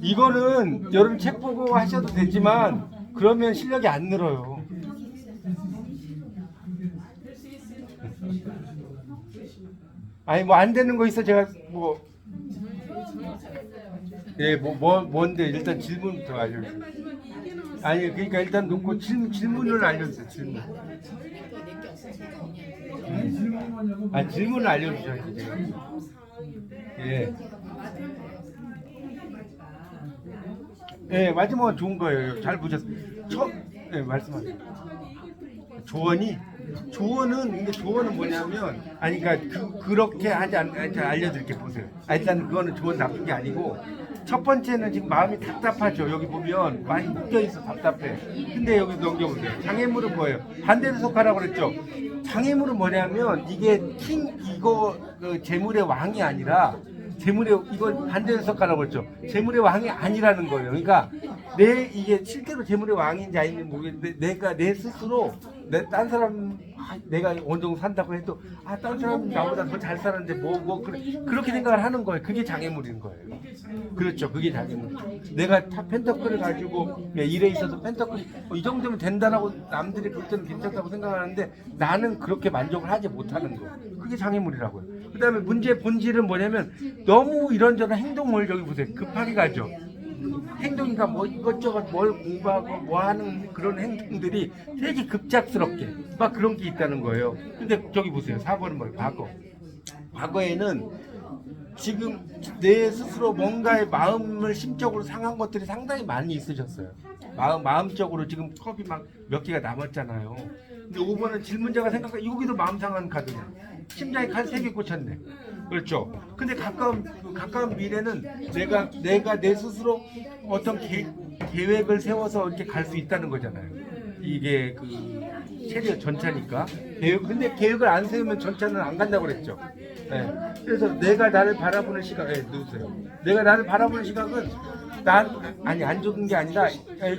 이거는 여러분 책 보고 하셔도 되지만 그러면 실력이 안 늘어요. 아니 뭐 안 되는 거 있어 제가 뭔데 일단 질문부터 알려주세요. 아니 그러니까 일단 놓고 질문을 알려주세요. 질문. 질문을 알려주셔야지 제가. 마지막은 좋은 거예요. 잘 보셨어요. 말씀하세요. 조언은 뭐냐면, 그러니까 그렇게 하지 알려드릴게 보세요. 일단 그거는 조언 나쁜 게 아니고, 첫 번째는 지금 마음이 답답하죠. 여기 보면 많이 묶여 있어 답답해. 근데 여기 넘겨보세요. 장애물은 뭐예요? 반대로 속하라고 그랬죠. 장애물은 뭐냐면 이게 재물의 왕이 아니라. 이건 반대로 석가라고 그랬죠. 재물의 왕이 아니라는 거예요. 그러니까 이게 실제로 재물의 왕인지 아닌지 모르겠는데 내 스스로 딴 사람 내가 어느 정도 산다고 해도 딴 사람 나보다 더 잘 사는데 그렇게 생각을 하는 거예요. 그게 장애물인 거예요. 그렇죠. 그게 장애물. 내가 펜터클을 가지고 일에 있어서 펜터클 이 정도면 된다라고 남들이 볼 때는 괜찮다고 생각하는데 나는 그렇게 만족을 하지 못하는 거예요. 그게 장애물이라고요. 그 다음에 문제의 본질은 뭐냐면 너무 이런저런 행동을 여기 보세요. 급하게 가죠. 행동이니까 뭐 이것저것 뭘 공부하고 뭐 하는 그런 행동들이 되게 급작스럽게 막 그런 게 있다는 거예요. 근데 저기 보세요. 4번은 뭐예요? 과거에는 지금 내 스스로 뭔가의 마음을 심적으로 상한 것들이 상당히 많이 있으셨어요. 마음적으로 지금 컵이 막 몇 개가 남았잖아요. 근데 5번은 질문자가 생각해 여기도 마음 상한 카드냐. 심장에 칼 3개 꽂혔네. 그렇죠. 근데 가까운 미래는 내가 내 스스로 어떤 계획을 세워서 이렇게 갈 수 있다는 거잖아요. 이게 체리어 전차니까. 근데 계획을 안 세우면 전차는 안 간다고 그랬죠. 그래서 내가 나를 바라보는 시각, 누구세요? 내가 나를 바라보는 시각은 안 좋은 게 아니라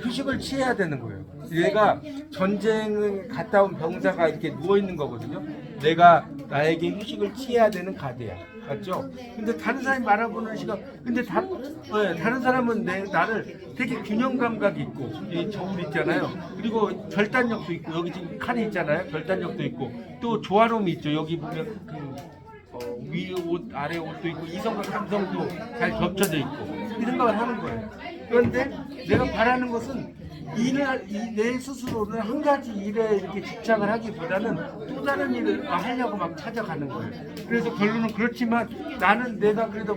휴식을 취해야 되는 거예요. 내가 전쟁을 갔다 온 병사가 이렇게 누워 있는 거거든요. 내가 나에게 휴식을 취해야 되는 카드야. 맞죠? 근데 다른 사람이 바라보는 시각, 근데 다른 사람은 나를 되게 균형 감각이 있고, 이 저울 있잖아요. 그리고 결단력도 있고, 여기 지금 칸이 있잖아요. 결단력도 있고, 또 조화로움이 있죠. 여기 보면 위 옷, 아래 옷도 있고, 이성과 감성도 잘 겹쳐져 있고, 이 생각을 하는 거예요. 그런데 내가 바라는 것은 내 스스로는 한 가지 일에 이렇게 집착을 하기보다는 또 다른 일을 하려고 막 찾아가는 거예요. 그래서 결론은 그렇지만 나는 내가 그래도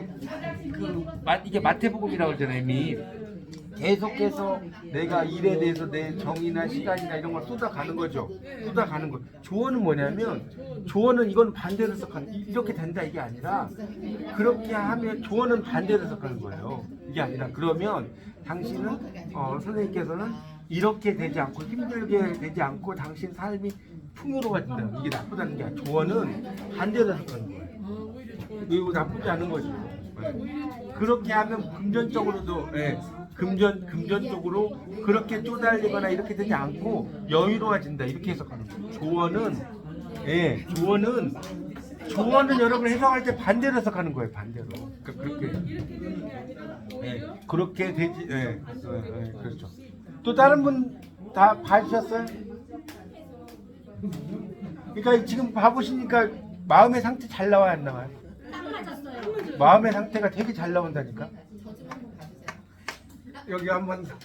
이게 마태복음이라고 그러잖아요. 이미 계속해서 내가 일에 대해서 내 정이나 시간이나 이런 걸 쏟아가는 거죠. 쏟아가는 거. 조언은 뭐냐면 조언은 이건 반대로 해석하는 이렇게 된다 이게 아니라 그렇게 하면 조언은 반대로 해석하는 거예요. 이게 아니라 그러면 당신은 선생님께서는 이렇게 되지 않고 힘들게 되지 않고 당신 삶이 풍요로워진다. 이게 나쁘다는 게 아니라 조언은 반대로 해석하는 거예요. 이거 나쁘지 않은 거죠. 네. 그렇게 하면 금전적으로도 금전적으로 그렇게 쪼달리거나 이렇게 되지 않고 여유로워진다 이렇게 해석하는 거예요. 조언은 여러분 해석할 때 반대로 해석하는 거예요. 반대로. 그러니까 그렇게 되지. 그렇죠. 또 다른 분 다 봐주셨어요? 그러니까 지금 봐보시니까 마음의 상태 잘 나와요, 안 나와요? 딱 맞았어요. 마음의 상태가 되게 잘 나온다니까. 저 좀 한번 봐주세요. 여기 한번 한번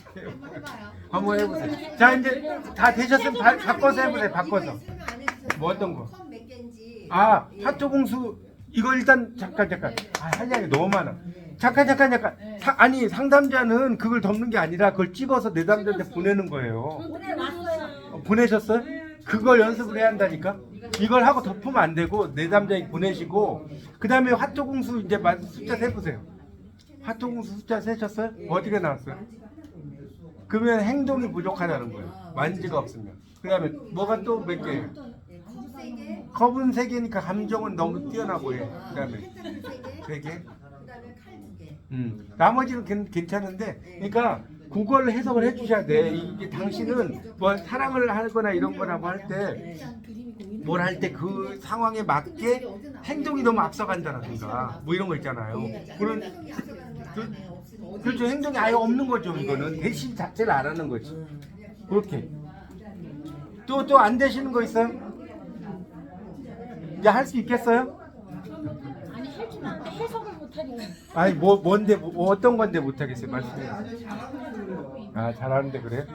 해봐요. 한번 해보세요. 자 이제 다 되셨으면 바꿔서 해보세요. 바꿔서. 이거 있으면 안 해주셨어요? 뭐 어떤 거? 컵몇 개인지. 아 예. 화토공수 이거 일단 잠깐 할 이야기 너무 많아. 잠깐 아니 상담자는 그걸 덮는 게 아니라 그걸 찍어서 내담자한테 보내는 거예요. 오늘 왔어요. 보내셨어요? 그걸 연습을 해야 한다니까. 이걸 하고 덮으면 안 되고 내담자에 보내시고 그 다음에 화토공수 이제 숫자 세보세요. 화토공수 숫자 세셨어요? 어떻게 나왔어요? 그러면 행동이 부족하다는 거예요. 만지가 없으면. 그 다음에 뭐가 또 몇 개예요? 컵 3개. 컵은 3개니까 감정은 너무 뛰어나고 해. 그 다음에 펜타클 3개. 3개. 그다음에 칼 2개. 나머지는 괜찮은데, 그러니까 그걸 해석을 해주셔야 돼. 이게 당신은 뭐 사랑을 하거나 이런 거나 뭐 할 때, 뭘 할 때 그 상황에 맞게 행동이 너무 앞서간다든가, 뭐 이런 거 있잖아요. 그런, 행동이 앞서가는 건 안 해요. 없으면 그렇죠. 행동이 아예 없는 거죠. 이거는 대신 자체를 안 하는 거지. 그렇게. 또 안 되시는 거 있어요? 이제 할 수 있겠어요? 아니 할 줄 아는데 해석을 못하니까. 아니 뭔데 어떤 건데 못하겠어요? 말씀해. 아 잘하는데 그래?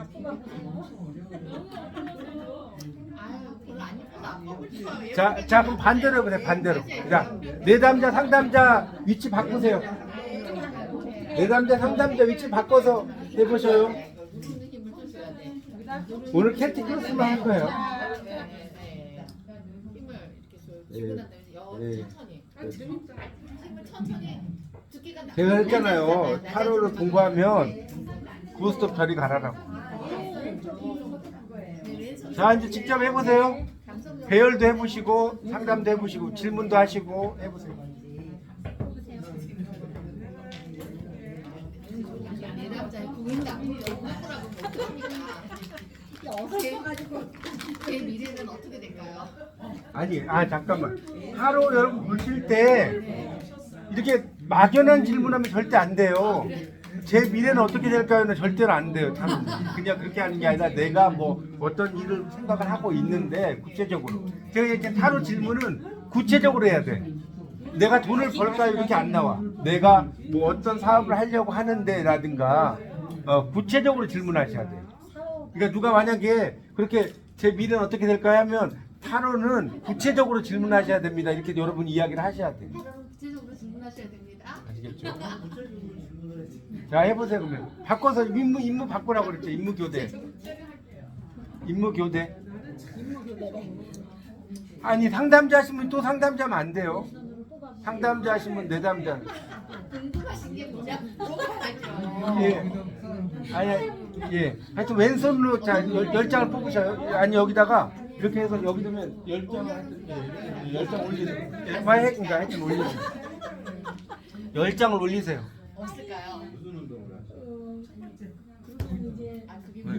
아유, 별로 안 예쁘다. 아빠부터 자 그럼 반대로 그래 반대로. 자 내담자 상담자 위치 바꾸세요. 내담자 상담자 위치 바꿔서 해보셔요. 힘을 줘야 돼. 오늘 캔티 크로스만 할 거예요. 힘을 이렇게 줘요. 예. 주고 난 다음에 예. 천천히. 힘을 천천히. 두께가 나. 제가 했잖아요. 타로를 공부하면 구스톱 저리 가라라고. 자 이제 직접 해보세요. 배열도 해보시고 상담도 해보시고 질문도 하시고 해보세요. 내 남자의 국민당 누구라고 못합니까? 제 미래는 어떻게 될까요? 아니 잠깐만. 타로 여러분 보실 때 이렇게 막연한 질문하면 절대 안 돼요. 제 미래는 어떻게 될까요?는 절대로 안 돼요. 타로는. 그냥 그렇게 하는 게 아니라 내가 뭐 어떤 일을 생각을 하고 있는데 구체적으로 제가 이렇게 타로 질문은 구체적으로 해야 돼. 내가 돈을 벌까요? 이렇게 안 나와. 내가 뭐 어떤 사업을 하려고 하는데 라든가 구체적으로 질문하셔야 돼요. 그러니까 누가 만약에 그렇게 제 미래는 어떻게 될까요? 하면 타로는 구체적으로 질문하셔야 됩니다. 이렇게 여러분 이야기를 하셔야 돼요. 구체적으로 질문하셔야 됩니다. 아시겠죠? 자 해보세요 그러면. 바꿔서 임무 바꾸라고 그랬죠. 임무 교대. 아니 상담자 하시면 또 상담자면 안 돼요. 상담자 하시면 내담자. 궁금하신 게 뭐냐? 물어봐야죠. 예. 아니 예. 하여튼 왼손으로 자 10장을 뽑으셔요. 아니 여기다가 이렇게 해서 여기 두면 10장을 하여튼 10장 올리세요. 그러니까 하여튼 올리세요. 10장을 올리세요. 없을까요? 아, 그게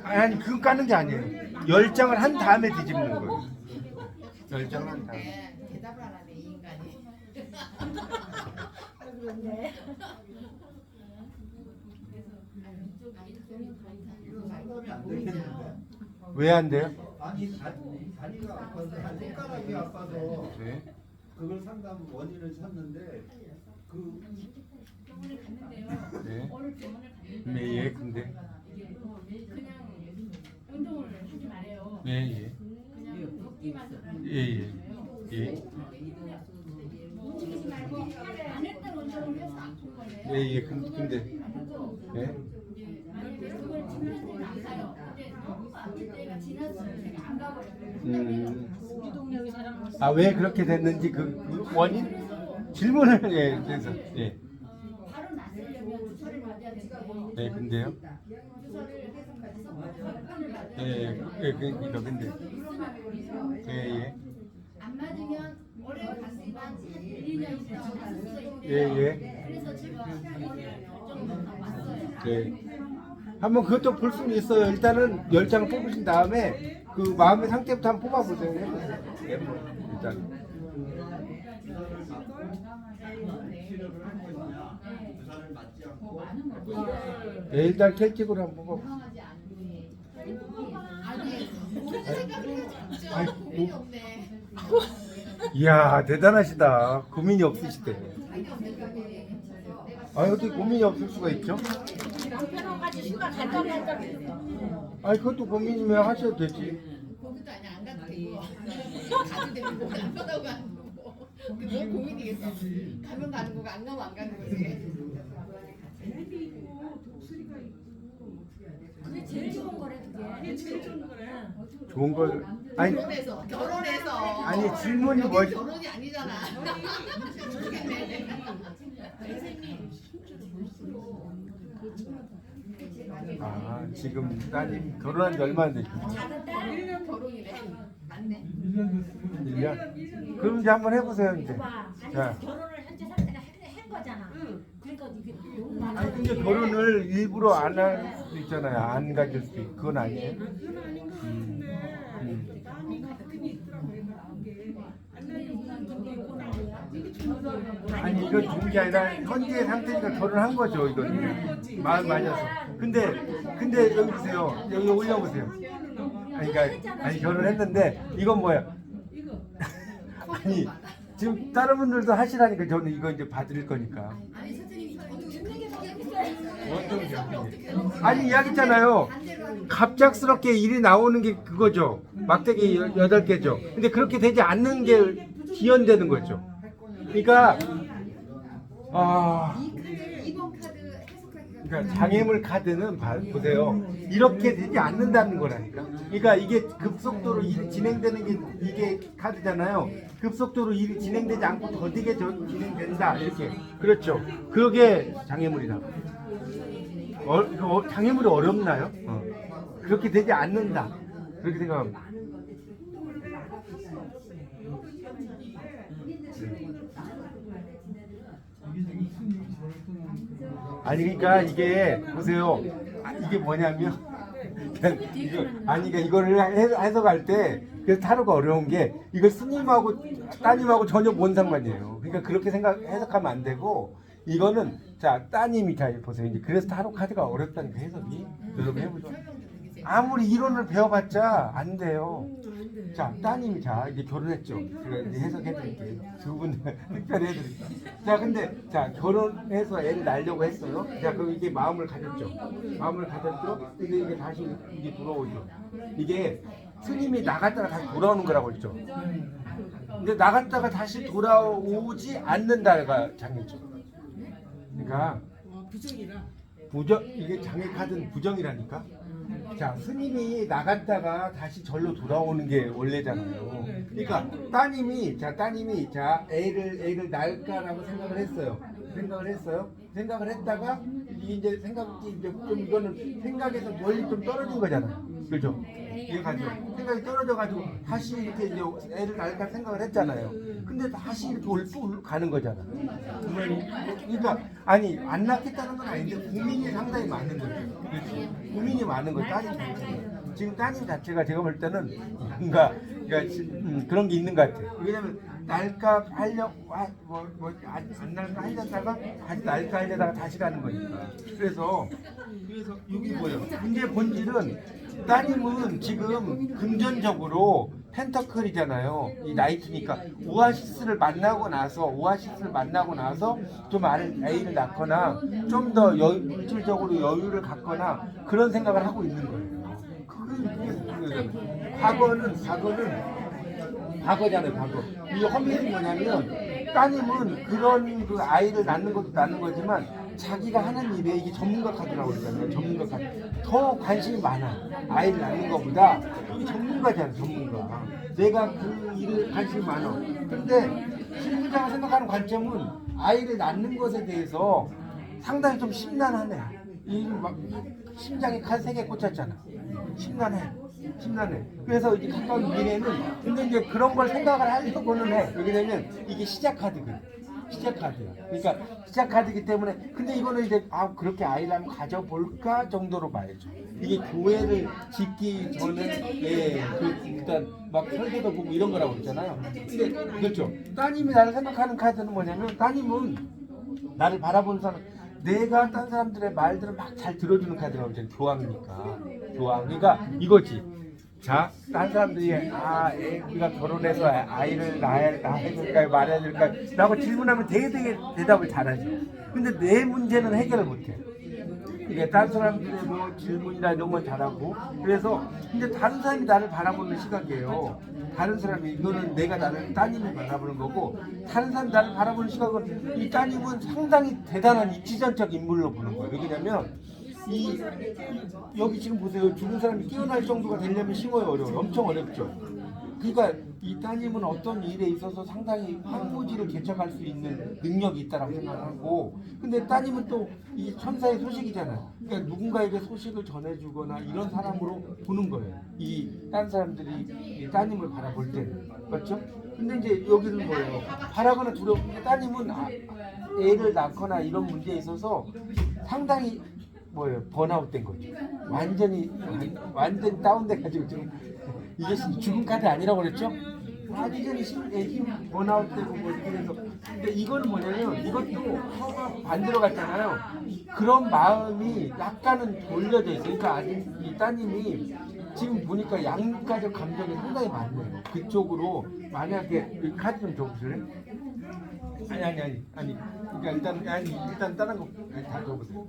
아니 그건 까는 게 아니에요. 10장을 한 다음에 뒤집는 거예요. 10장을 한 다음에. 네, 대답을 안 하네 이 인간이. 왜 안 돼요? 아니 다리가 아파서 손가락이 아파서 네. 그걸 상담 원인을 찾는데 그 병원에 갔는데요. 네. 오늘 병원에 갔는데 네, 예, 근데. 그냥 운동을 하지 말아요. 예, 예. 그냥 걷기만 하는 예, 예. 예. 움직이지 말고 안 했던 운동을 해서 아픈 거네. 예, 근데 예. 그걸 지나서 안 가요. 근데 너무 아플 때가 지났어요. 제가 안 가버렸어요. 우리 동네 의사랑 아, 왜 그렇게 됐는지 그 원인 질문을 그래서 바로 낫으려면 주사를 맞아야 되는데 네, 근데요. 주사를 해서 맞아야 그러니까 근데 안 맞으면 오래 갔지만 한 1년 있다가 갈 수도 있대요. 예. 그래서 제가 오늘 결정을 왔어요. 한번 그것도 볼 수는 있어요. 일단은 10장을 뽑으신 다음에 그 마음의 상태부터 한번 뽑아보세요. 일단. 주사를 맞지 않고 일단 켈틱으로 한번 뽑아보세요. 아니 우리 생각해야지. 아이고. 고민이 없네. 이야, 대단하시다. 고민이 없으시대. 고민이 없는 거네. 어떻게 고민이 없을 수가 있죠? 남편하고 같이 휴가 갈까 말까 그것도 고민이면 하셔도 되지. 거기도 아니 안 가도 되고 가도 되고 안 가도 가는 거고 그게 뭐 고민이겠어. 가면 가는 거고 안 가면 안 가는 거지. 그게 제일 좋은 거래 그게 제일 좋은 거래 좋은 걸. 아니, 결혼해서 아니 질문이 여기 뭐지? 결혼이 아니잖아. 모르겠네. 지금 따님 결혼한 지 얼마 안 됐죠? 1년 결혼이래. 맞네. 1년? 그럼 이제 한번 해보세요, 이제. 봐 아니 자. 결혼을 현재 상태가 한 거잖아 그러니까 이게 너무 많아 아니, 근데 결혼을 일부러 안 할 수도 있잖아요. 안 가질 수도 있고. 그건 아니에요. 아니, 이건 좋은 게 아니라 현재 상태니까 결혼한 거죠, 이건. 마음 맞아서. 근데 여기 보세요. 여기 올려보세요. 아니, 결혼했는데 이건 뭐야? 아니, 지금 다른 분들도 하시라니까 저는 이거 이제 받을 거니까. 아니 선생님이 어떤 경우에? 아니, 이야기했잖아요. 갑작스럽게 일이 나오는 게 그거죠. 막대기 8개죠. 근데 그렇게 되지 않는 게 기연되는 거죠. 그러니까 이번 카드 해석하기가 그러니까 장애물 카드는 보세요. 이렇게 되지 않는다는 거라니까. 그러니까 이게 급속도로 일이 진행되는 게 이게 카드잖아요. 급속도로 일이 진행되지 않고 더디게 진행된다. 이렇게. 그렇죠. 그게 장애물이다. 장애물이 어렵나요? 그렇게 되지 않는다. 그렇게 생각합니다. 아니, 그러니까 이게 보세요. 이게 뭐냐면 그러니까 이거를 해석할 때 그래서 타로가 어려운 게 이거 스님하고 따님하고 전혀 뭔 상관이에요. 그러니까 그렇게 해석하면 안 되고 이거는 자 따님이 자 보세요. 이제 그래서 타로 카드가 어렵다니까 해석이 여러분 해보죠. 아무리 이론을 배워봤자 안 돼요. 자, 따님이 자 이제 결혼했죠. 제가 이제 해석해드릴게요. 두 분 특별히 해드릴게요. 자, 근데 자 결혼해서 애를 낳으려고 했어요. 자, 그럼 이게 마음을 가졌죠. 마음을 가졌죠. 근데 이게 다시 이게 돌아오죠. 이게 스님이 나갔다가 다시 돌아오는 거라고 했죠. 근데 나갔다가 다시 돌아오지 않는다가 장애죠. 그러니까 부정 이게 장애 카드는 부정이라니까. 자, 스님이 나갔다가 다시 절로 돌아오는 게 원래잖아요. 그러니까 따님이 애를 낳을까라고 생각을 했어요. 생각을 했다가 이제 생각이 이제 좀 이거는 생각에서 멀리 좀 떨어진 거잖아요. 그렇죠? 이해가죠? 생각이 떨어져가지고 다시 이렇게 이제 애를 낳을까 생각을 했잖아요. 근데 다시 이렇게 또 가는 거잖아. 그러니까 아니 안 낳겠다는 건 아닌데 고민이 상당히 많은 거죠. 그렇지? 고민이 많은 거예요. 따님 자체가. 지금 따님 자체가 제가 볼 때는 뭔가 그런 게 있는 것 같아요. 왜냐면 날까 하려고 안 날까 하려다가 다시 날까 하려다가 다시 가는 거니까. 그래서 여기 뭐예요? 문제의 본질은 따님은 지금 금전적으로 펜터클이잖아요. 이 나이트니까 오아시스를 만나고 나서 좀 애를 낳거나 좀 더 물질적으로 여유를 갖거나 그런 생각을 하고 있는 거예요. 과거는 과거잖아요. 과거. 이 허민은 뭐냐면 따님은 그런 그 아이를 낳는 것도 낳는 거지만 자기가 하는 일에 이게 전문가 카드라고 그러잖아요. 전문가 카드. 더 관심이 많아. 아이를 낳는 것보다 이게 전문가잖아, 전문가. 내가 그 일에 관심이 많아. 근데 신부장을 생각하는 관점은 아이를 낳는 것에 대해서 상당히 좀 심란하네. 막 심장에 칼 3개 꽂혔잖아. 심란해. 그래서 이제 가까운 미래는 근데 이제 그런 걸 생각을 하려고는 해. 왜냐면 이게 시작 카드거든. 시작 카드야. 그러니까 시작 카드이기 때문에 근데 이거는 이제 그렇게 아이를 한번 가져볼까 정도로 봐야죠. 이게 교회를 짓기 전에 일단 막 설계도 보고 이런 거라고 그랬잖아요. 근데 그렇죠. 따님이 나를 생각하는 카드는 뭐냐면 따님은 나를 바라보는 사람 내가 딴 사람들의 말들을 막 잘 들어주는 카드라고 그러잖아요. 교황이니까. 교황. 그러니까 이거지. 자, 딴 사람들이 우리가 결혼해서 아이를 낳아야 될까요? 말해야 될까요? 라고 질문하면 되게 대답을 잘하죠. 근데 내 문제는 해결을 못해. 그러니까 다른 사람들의 뭐 질문이나 이런 건 잘하고 그래서 근데 다른 사람이 나를 바라보는 시각이에요. 다른 사람이 이거는 내가 나를 따님을 바라보는 거고 다른 사람이 나를 바라보는 시각은 이 따님은 상당히 대단한 입지전적 인물로 보는 거예요. 왜냐면 여기 지금 보세요. 죽은 사람이 깨어날 정도가 되려면 쉬워요, 어려워요? 엄청 어렵죠. 그러니까 이 따님은 어떤 일에 있어서 상당히 황무지를 개척할 수 있는 능력이 있다라고 생각하고 근데 따님은 또 이 천사의 소식이잖아요. 그러니까 누군가에게 소식을 전해주거나 이런 사람으로 보는 거예요. 이 다른 사람들이 이 따님을 바라볼 때는 그렇죠? 근데 이제 여기는 뭐예요? 바라거나 두려운데 따님은 애를 낳거나 이런 문제에 있어서 상당히 번아웃된 거죠. 완전히 다운돼가지고 지금 이게 죽은 카드 아니라고 그랬죠? 완전히 힘 번아웃되고 그래서 근데 이거는 뭐냐면 이것도 서가 반대로 갔잖아요. 그런 마음이 약간은 돌려져 있어요. 그러니까 아직 이 따님이 지금 보니까 양가적 감정이 상당히 많네요. 그쪽으로 만약에 이 카드 좀 줘보실래? 아니. 그러니까 일단 다른 거 다 줘보세요.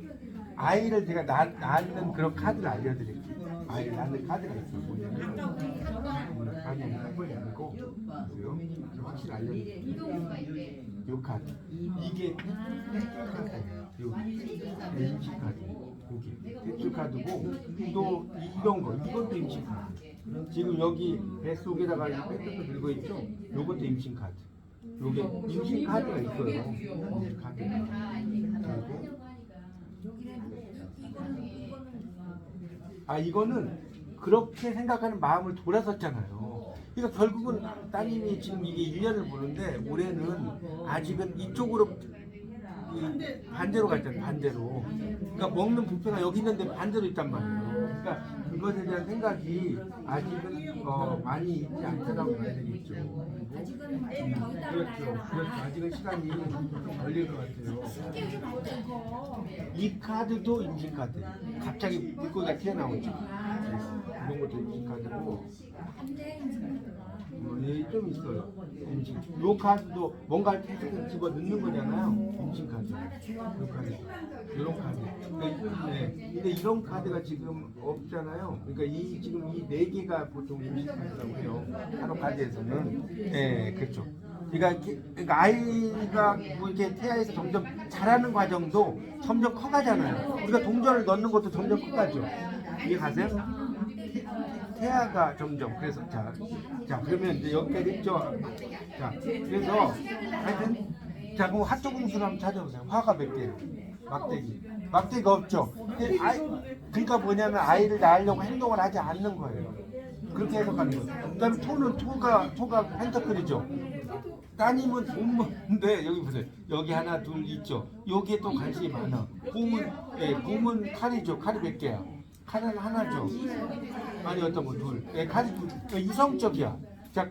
아이를 제가 낳는 그런 카드를 알려드릴게요. 아이를 낳는 카드가 있어요. 뭐냐면 아니 한 번이 아니고 보세요. 확실히 알려드릴게요. 요 카드 이게 요 임시 카드 이게 대출 카드고 또 이런 거 이것도 임시 카드. 지금 여기 뱃속에다가 뱃속도 들고 있죠. 요것도 임신 카드. 요게 임신 카드가 있어요. 임신 카드가. 이거는 그렇게 생각하는 마음을 돌아섰잖아요. 그러니까 결국은 따님이 지금 이게 1년을 보는데 올해는 아직은 이쪽으로 반대로 갔잖아요. 반대로. 그러니까 먹는 뷔페가 여기 있는데 반대로 있단 말이에요. 그러니까 그것에 대한 생각이 아직은 많이 있지 않다고 봐야 되겠죠. 그렇죠. 아직은 시간이 좀 걸릴 것 같아요. 이 카드도 임신 카드. 갑자기 물고기가 튀어나오죠. 이런 것도 임신 카드고. 좀 있어요. 임신. 요 카드도 뭔가 계속 집어 넣는 거잖아요. 임신 카드. 요 카드. 이런 카드. 근데 이런 카드가 지금 없잖아요. 그러니까 지금 이 4개가 보통 임신 카드라고 해요. 하루 카드에서는. 네, 그렇죠. 그러니까 아이가 뭐 이렇게 태아에서 점점 자라는 과정도 점점 커가잖아요. 우리가 동전을 넣는 것도 점점 커가죠. 이해 가세요? 태아가 점점 그래서 자 그러면 이제 여기까지 했죠. 자 그래서 하여튼 자 그럼 핫도그공수를 한번 찾아보세요. 화가 몇 개예요? 막대기가 없죠. 그러니까 뭐냐면 아이를 낳으려고 행동을 하지 않는 거예요. 그렇게 해석하는 거예요. 그다음에 토가 펜터클이죠. 따님은 돈 먹는데 여기 보세요. 여기 하나 둘 있죠. 여기에 또 관심이 많아. 곰은 칼이죠. 칼이 몇 개야? 칼은 하나죠. 아니 어떤 거 둘. 칼이 둘. 이성적이야. 자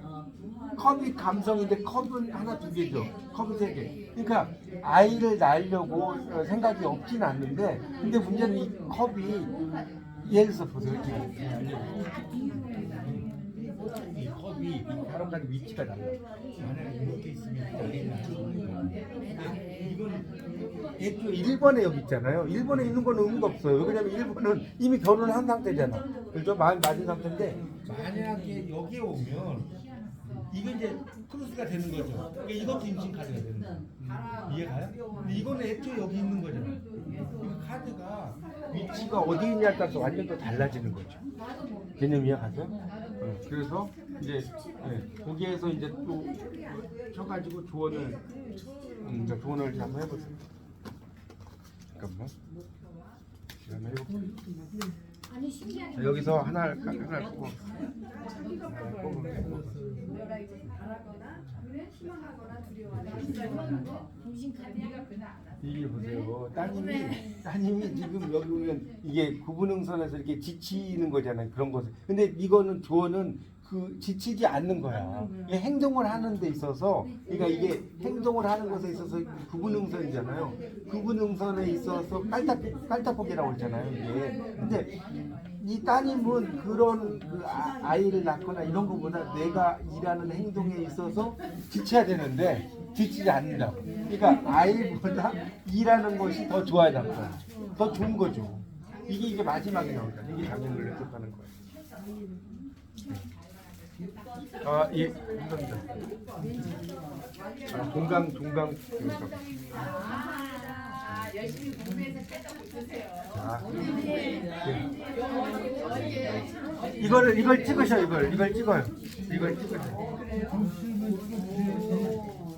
컵이 감성인데 컵은 하나 2개죠. 컵은 3개. 그러니까 아이를 낳으려고 생각이 없진 않는데 근데 문제는 이 컵이 예를 들어서 보세요. 이 컵이 여러 가지 위치가 달라. 만약에 이렇게 있으면 이건 1번에 여기 있잖아요. 1번에 있는 건 의미가 없어요. 왜냐면 1번은 이미 결혼을 한 상태잖아. 그렇죠? 마음 맞은 상태인데 만약에 여기에 오면 이게 이제 크로스가 되는 거죠. 그러니까 이것도 임신 카드가 되는 거예요. 이해가요? 근데 이거는 애초에 여기 있는 거잖아요. 이 카드가 위치가 어디 있냐에 따라서 완전 또 달라지는 거죠. 개념 이해가세요? 그래서 이제 거기에서 이제 또 쳐가지고 조언을 그러니까 조언을 한번 해보세요. 잠깐만. 한번 해볼게요. 아니 신기하게 자, 여기서 하나를 뽑고 임신 카드야. 이게 보세요. 따님이 지금 여기 보면 이게 구분응선에서 이렇게 지치는 거잖아요. 그런 것을. 근데 이거는 조언은 그 지치지 않는 거야. 이게 행동을 하는 데 있어서, 그러니까 이게 행동을 하는 것에 있어서 구분응선이잖아요. 구분응선에 있어서 깔딱보기라고 했잖아요. 이게. 근데 이 따님은 그런 그 아이를 낳거나 이런 것보다 내가 일하는 행동에 있어서 지쳐야 되는데 지치지 않는다고. 그러니까 아이보다 일하는 것이 더 좋아야 되는 거야. 더 좋은 거죠. 이게 마지막에 나오니까 이게 장면을 연습하는 거예요. 아, 예, 감사합니다. 동강. 열심히 공부해서 깨닫고 있으세요. 자, 이걸 찍으셔, 이걸 찍어요. 이걸 찍으셔.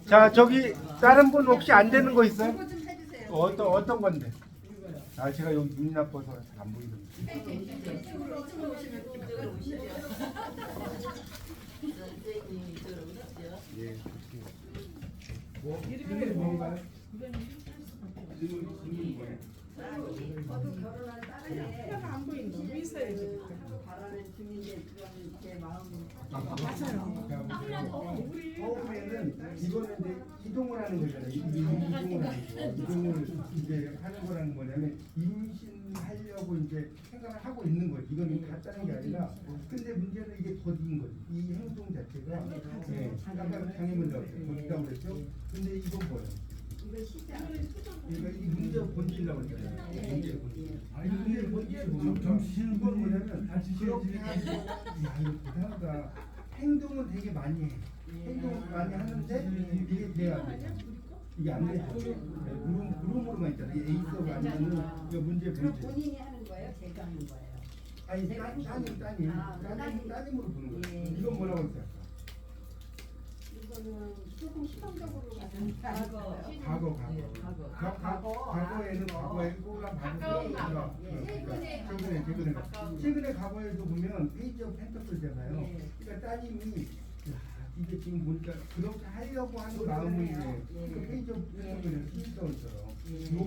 자, 저기 다른 분 혹시 안 되는 거 있어요? 어떤 건데? 아, 제가 여기 눈이 나빠서 안 보이던데. 예. 뭐 이름이 뭔가요? 이름이 뭐예요? 저도 결혼한 딸에 안 보인다. 미사일 바라는 주민의 그런 제 마음이 처음에는 이거는 이제 이동을 하는 거잖아요. 이동을 하는 거. 이동을 이제 하는 거라는 뭐냐면 임신하려고 이제 생각을 하고 있는 거지. 이건 같다는 게 아니라. 근데 문제는 이게 더딘 거지. 이 행동 자체가 아까 장애물 나왔어요. 더디다고 그랬죠. 근데 이건 뭐예요? 이거 시작. 그러니까 이 문제 본질이라고 했잖아요. 문제 본질. 아니 문제 본질을 보면 점치시는 이건 분이 뭐냐면 같이 그렇게 쉬어야지. 하고 야 이거 대단하다. 행동은 되게 많이 해. 행동을 많이 하는데 이게 돼야 돼. 이게 안 되죠. 그룹으로만 있잖아. 이게 에이스가 아니면은 이거 문제 그럼 본질. 본인이 하는 거예요? 제가 하는 거예요? 아니 따님으로 보는 거예요. 이건 뭐라고 했어요? 이거는 조금 시범적으로 과거에는 과거에 꼬랑 최근에 과거에도 보면 페이지 오브 펜터클잖아요. 그러니까 따님이 이게 지금 보니까 그렇게 하려고 하는 마음을 이제 페이지 오브 펜터클을 쓰시더라고요.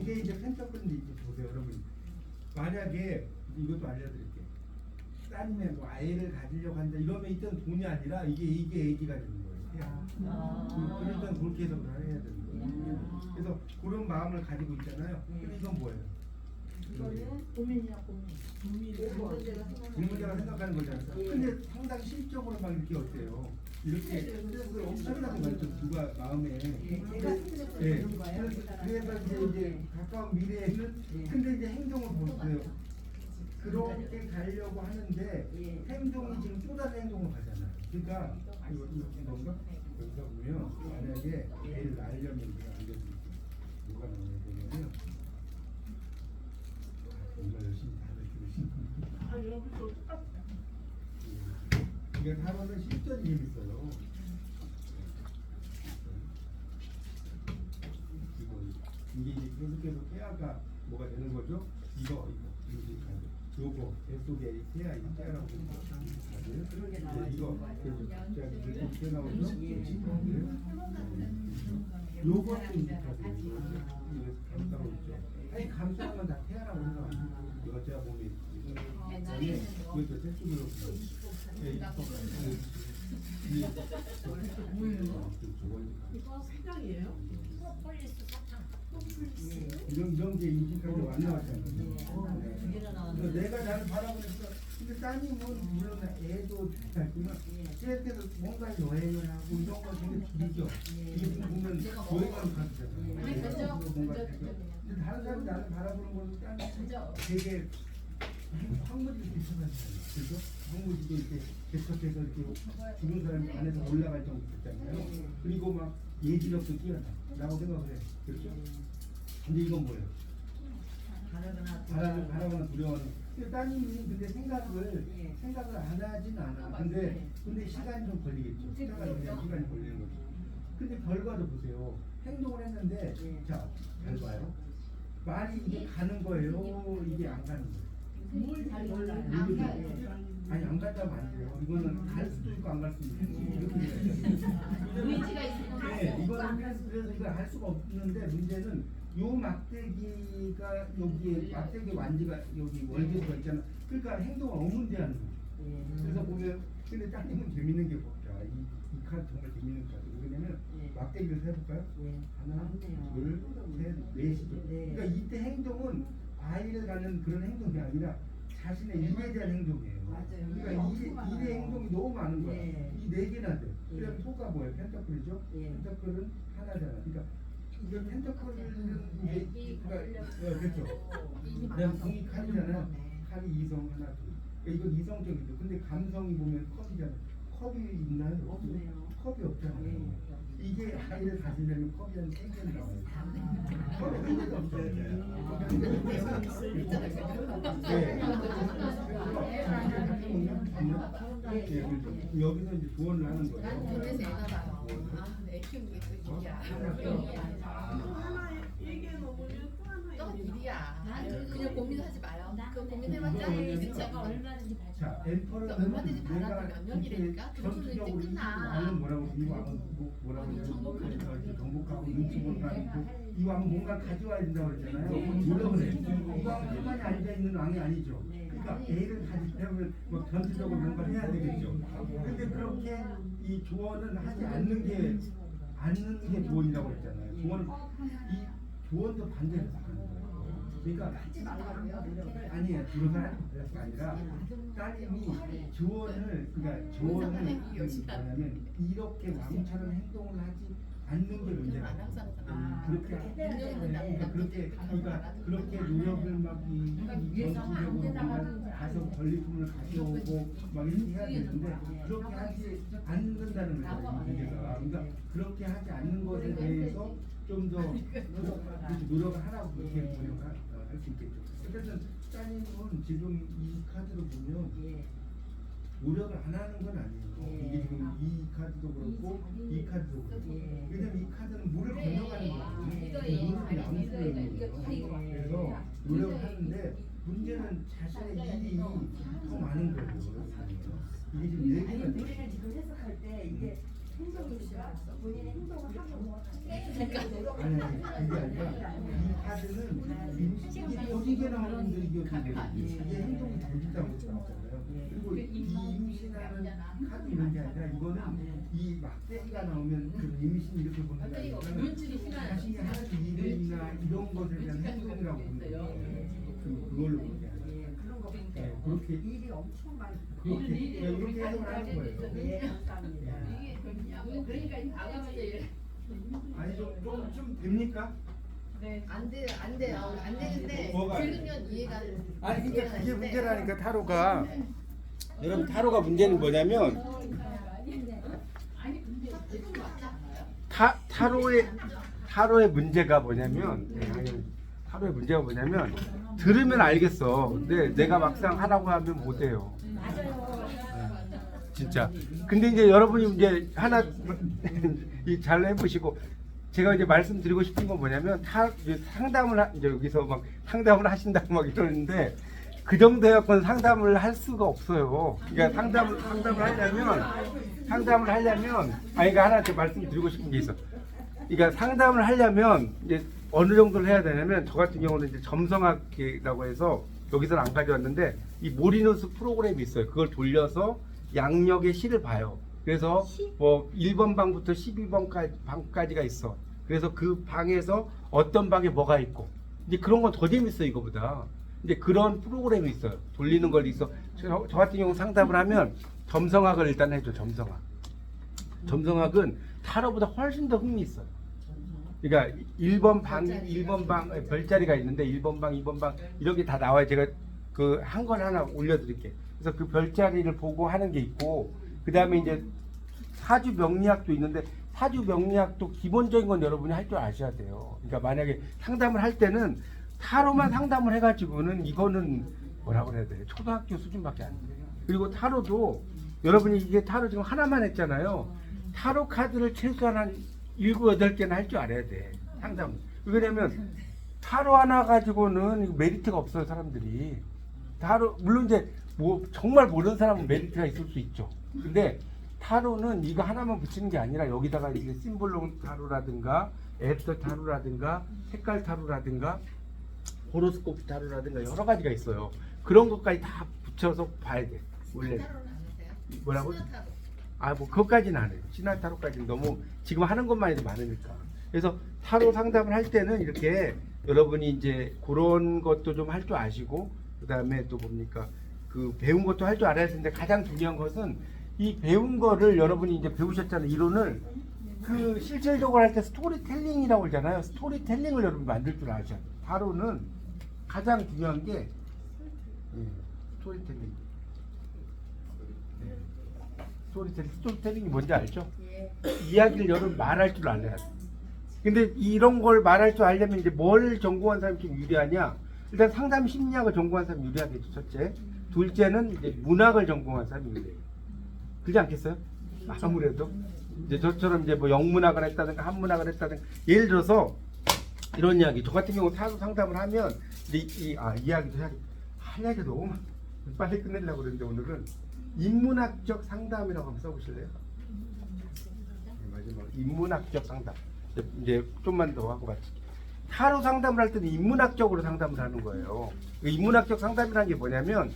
이게 이제 펜터클인데 이제 보세요, 여러분. 만약에 이것도 알려드릴게요. 따님의 뭐 아이를 가지려고 한다 이러면 일단 돈이 아니라 이게 애기가 되는 거예요. 일단 그렇게 해서 해야 되는 거예요. 그래서 그런 마음을 가지고 있잖아요. 근데 이건 뭐예요? 이거는 고민이야 고민. 공문자가 생각하는 거잖아요. 근데 상당히 실적으로 막 이렇게 어때요? 이렇게 스트레스를 엄청나게 많죠. 누가 마음에. 그래서 이제 가까운 미래에는 근데 이제 행동을 보세요. 그렇게 가려고 하는데 행동이 지금 또 다른 행동을 가잖아요. 그러니까 뭔가 여기서 보면 만약에 애를 낳으려면 제가 알려드릴게요. 뭐가 나와야 되냐면 정말 열심히 다들 들으시고 이게 하루는 실전이 재밌어요. 이게 이제 계속해서 태아가 뭐가 되는 거죠? 이거 요거 뱃속에 태아 이 태아라고 이거 이렇게 나오죠? 요것도 이제 감싸고 있죠. 아니 감싸면 다 태아라고 생각합니다. 이거 제가 보면 이것도 뱃속으로 이거 사탕이에요? 프로폴리스 사탕. 이런 게 인기까지 안 나왔잖아요. 내가 나를 바라보니까 근데 따님은 물론 애도 있지만 쟤한테도 뭔가 여행을 하고 이런 거 되게 길죠. 이게 지금 보면 여행하는 카드잖아요. 뭔가 되게 근데 다른 사람이 나를 바라보는 거는 되게 황무지도 비슷하잖아요. 그죠? 황무지도 이렇게 개척해서 이렇게 죽은 사람이 안에서 올라갈 정도 됐잖아요. 그리고 막 예지력도 뛰어나라고 생각을 해요. 그렇죠? 근데 이건 뭐예요? 바라거나 두려워하는. 근데 따님이 근데 생각을 안 하진 않아. 근데 시간이 좀 걸리겠죠. 시간이 걸리는 거죠. 근데 결과도 보세요. 행동을 했는데 자, 잘 봐요. 말이 이게 가는 거예요. 이게 안 가는 거예요. 아니 안 갔다면 안 돼요. 이거는 갈 수도 있고 안 갈 수도 있고 이렇게 돼요. 의지가 있으면 네, 이거는 그래서 이걸 할 수가 없는데 문제는 요 막대기가 여기에 막대기 완지가 여기 월계수가 있잖아. 그러니까 행동을 어문대하는 거죠. 그래서 보면 근데 따님은 재밌는 게 뭐죠? 이 카드 정말 재밌는 카드. 왜냐면 막대기를 세볼까요? 하나, 둘, 셋, 넷이죠. 그러니까 이때 행동은 아이를 가는 그런 행동이 아니라 자신의 일에 대한 행동이에요. 그러니까 일의 행동이 너무 많은 거야. 이 네 개나 돼. 그럼 토가 뭐예요? 펜터클이죠? 펜터클은 하나잖아. 그러니까 이게 펜터클은 그렇죠. 그다음 공이 칼이잖아요. 칼이 이성 하나 둘. 그러니까 이건 이성적이죠. 근데 감성이 보면 컵이잖아. 컵이 있나요? 없네요. 컵이 없잖아요. 이게 아이를 가지려면 컵이 한 3개는 나와요. 컵이 한 개도 없어요. 여기서 이제 조언을 하는 거예요. 난 그래서 애 낳아요. 애 키우는 게 또 일이야. 또 하나 얘기해 놓으면 또 하나 또 얘기해. 일이야. 그냥 고민하지 마요. 그 고민해봤자 진짜가 얼마든지 자, 또 엠퍼러는 얼마든지 받아도 몇 년이니까 그러면 이제 전투적으로 이 끝나. 왕은 뭐라고 이 왕은 뭐라고 정복하고 눈치 보는 거 아니고 이 왕은 뭔가 가져와야 된다고 그랬잖아요. 노력을 해. 이 왕은 가만히 앉아 있는 왕이 아니죠. 그러니까 애를 가지려면 뭐 전투적으로 뭔가 해야 되겠죠. 근데 그렇게 이 조언을 하지 않는 게 조언이라고 했잖아요. 이 조언도 반대로 하는 거예요. 그러니까 아니에요. 그런 게 아니라 따님이 조언을 뭐냐면 이렇게 왕처럼 행동을 하지 않는 게 문제가 그렇게 노력을 막 전투적으로 가서 전리품을 가져오고 막 이렇게 해야 되는데 그렇게 하지 않는다는 거예요. 그러니까 그렇게 하지 않는 것에 대해서 좀 더 노력을 하라고 그렇게 노력할 수 있겠죠. 어쨌든 따님은 지금 이 카드로 보면 노력을 안 하는 건 아니에요. 이게 지금 이 카드도 그렇고 이 카드도 그렇고 왜냐면 이 카드는 물을 건너가는 거거든요. 물을 양수하는 거예요. 그래서 노력을 하는데 문제는 자신의 일이 더 많은 거예요. 이게 지금 네 개가 돼요. 우리는 지금 해석할 때 이게 행동이니까 본인의 행동을 하고 아니 그게 아니라 이 카드는 이게 조직에 나오는 분들이 이게 행동이 조직다고 나왔잖아요. 그리고 이 임신하는 카드 이런 게 아니라 이거는 이 막대기가 나오면 그 임신 이렇게 보는 게 아니라 자신이 하는 일이나 이런 것에 대한 행동이라고 보는 거예요. 그걸로 보는 게 아니라 그런 거 네, 그렇게 일이 엄청 많이 이렇게 해석을 하는 거예요. 네, 감사합니다. 그러니까 이 과감하게 아니 좀 됩니까? 안 돼요. 안 되는데 뭐가? 들으면 이해가. 아니 그러니까 그게 문제라니까 타로가 여러분 타로가 문제는 뭐냐면 타로의 문제가 뭐냐면 타로의 문제가 뭐냐면 들으면 알겠어. 근데 내가 막상 하라고 하면 못해요. 진짜. 근데 이제 여러분이 이제 하나 잘 해보시고 제가 이제 말씀드리고 싶은 건 뭐냐면 상담을 이제 여기서 막 상담을 하신다고 막 이러는데 그 정도 갖고는 상담을 할 수가 없어요. 그러니까 상담을 하려면 아니 하나 제 말씀드리고 싶은 게 있어. 그러니까 상담을 하려면 이제 어느 정도를 해야 되냐면 저 같은 경우는 이제 점성학이라고 해서 여기서는 안 가져왔는데 이 모리누스 프로그램이 있어요. 그걸 돌려서 양력의 시를 봐요. 그래서 뭐 1번 방부터 12번 방까지가 있어. 그래서 그 방에서 어떤 방에 뭐가 있고 이제 그런 건 더 재밌어 이거보다. 이제 그런 프로그램이 있어요. 돌리는 걸 있어. 저 같은 경우 상담을 하면 점성학을 일단 해줘. 점성학은 타로보다 훨씬 더 흥미 있어요. 그러니까 1번 방 별자리가 있는데 1번 방, 2번 방 이런 게 다 나와요. 제가 그 한 건 하나 올려드릴게요. 그래서 그 별자리를 보고 하는 게 있고, 그 다음에 이제 사주 명리학도 있는데, 사주 명리학도 기본적인 건 여러분이 할 줄 아셔야 돼요. 그러니까 만약에 상담을 할 때는 타로만 상담을 해가지고는 이거는 뭐라고 그래야 돼요? 초등학교 수준밖에 안 돼요. 그리고 타로도 여러분이 이게 타로 지금 하나만 했잖아요. 타로 카드를 최소한 한 7, 8개는 할 줄 알아야 돼. 상담. 왜냐면 타로 하나 가지고는 메리트가 없어요, 사람들이. 타로 물론 이제 뭐 정말 모르는 사람은 메리트가 있을 수 있죠. 근데 타로는 이거 하나만 붙이는 게 아니라 여기다가 이게 심볼론 타로라든가 애프터 타로라든가 색깔 타로라든가 호로스코프 타로라든가 여러 가지가 있어요. 그런 것까지 다 붙여서 봐야 돼. 원래 타로는 안 하세요? 뭐라고? 신화타로. 아, 뭐 그것까지는 안 해요. 신화 타로까지는 너무 지금 하는 것만 해도 많으니까. 그래서 타로 상담을 할 때는 이렇게 여러분이 이제 그런 것도 좀 할 줄 아시고, 그 다음에 또 뭡니까? 그 배운 것도 할 줄 알아야 되는데 가장 중요한 것은 이 배운 거를 여러분이 이제 배우셨잖아요. 이론을 그 실질적으로 할 때 스토리텔링이라고 그러잖아요. 스토리텔링을 여러분 만들 줄 아셔야 돼요. 타로는 가장 중요한 게 스토리텔링. 스토리텔링이 뭔지 알죠? 이야기를 여러분 말할 줄 알아야 돼. 근데 이런 걸 말할 줄 알려면 이제 뭘 전공한 사람이 좀 유리하냐? 일단 상담 심리학을 전공한 사람이 유리하겠죠, 첫째. 둘째는 이제 문학을 전공한 사람이 유리해요. 그렇지 않겠어요? 아무래도 이제 저처럼 이제 뭐 영문학을 했다든가 한문학을 했다든가, 예를 들어서 이런 이야기, 저 같은 경우 타로 상담을 하면 이제 이야기도 해야겠다. 할 얘기가 너무 많아. 빨리 끝내려고 그러는데 오늘은 인문학적 상담이라고 한번 써보실래요? 마지막 인문학적 상담. 이제 좀만 더 하고 마치. 타로 상담을 할 때는 인문학적으로 상담을 하는 거예요. 인문학적 상담이라는 게 뭐냐면,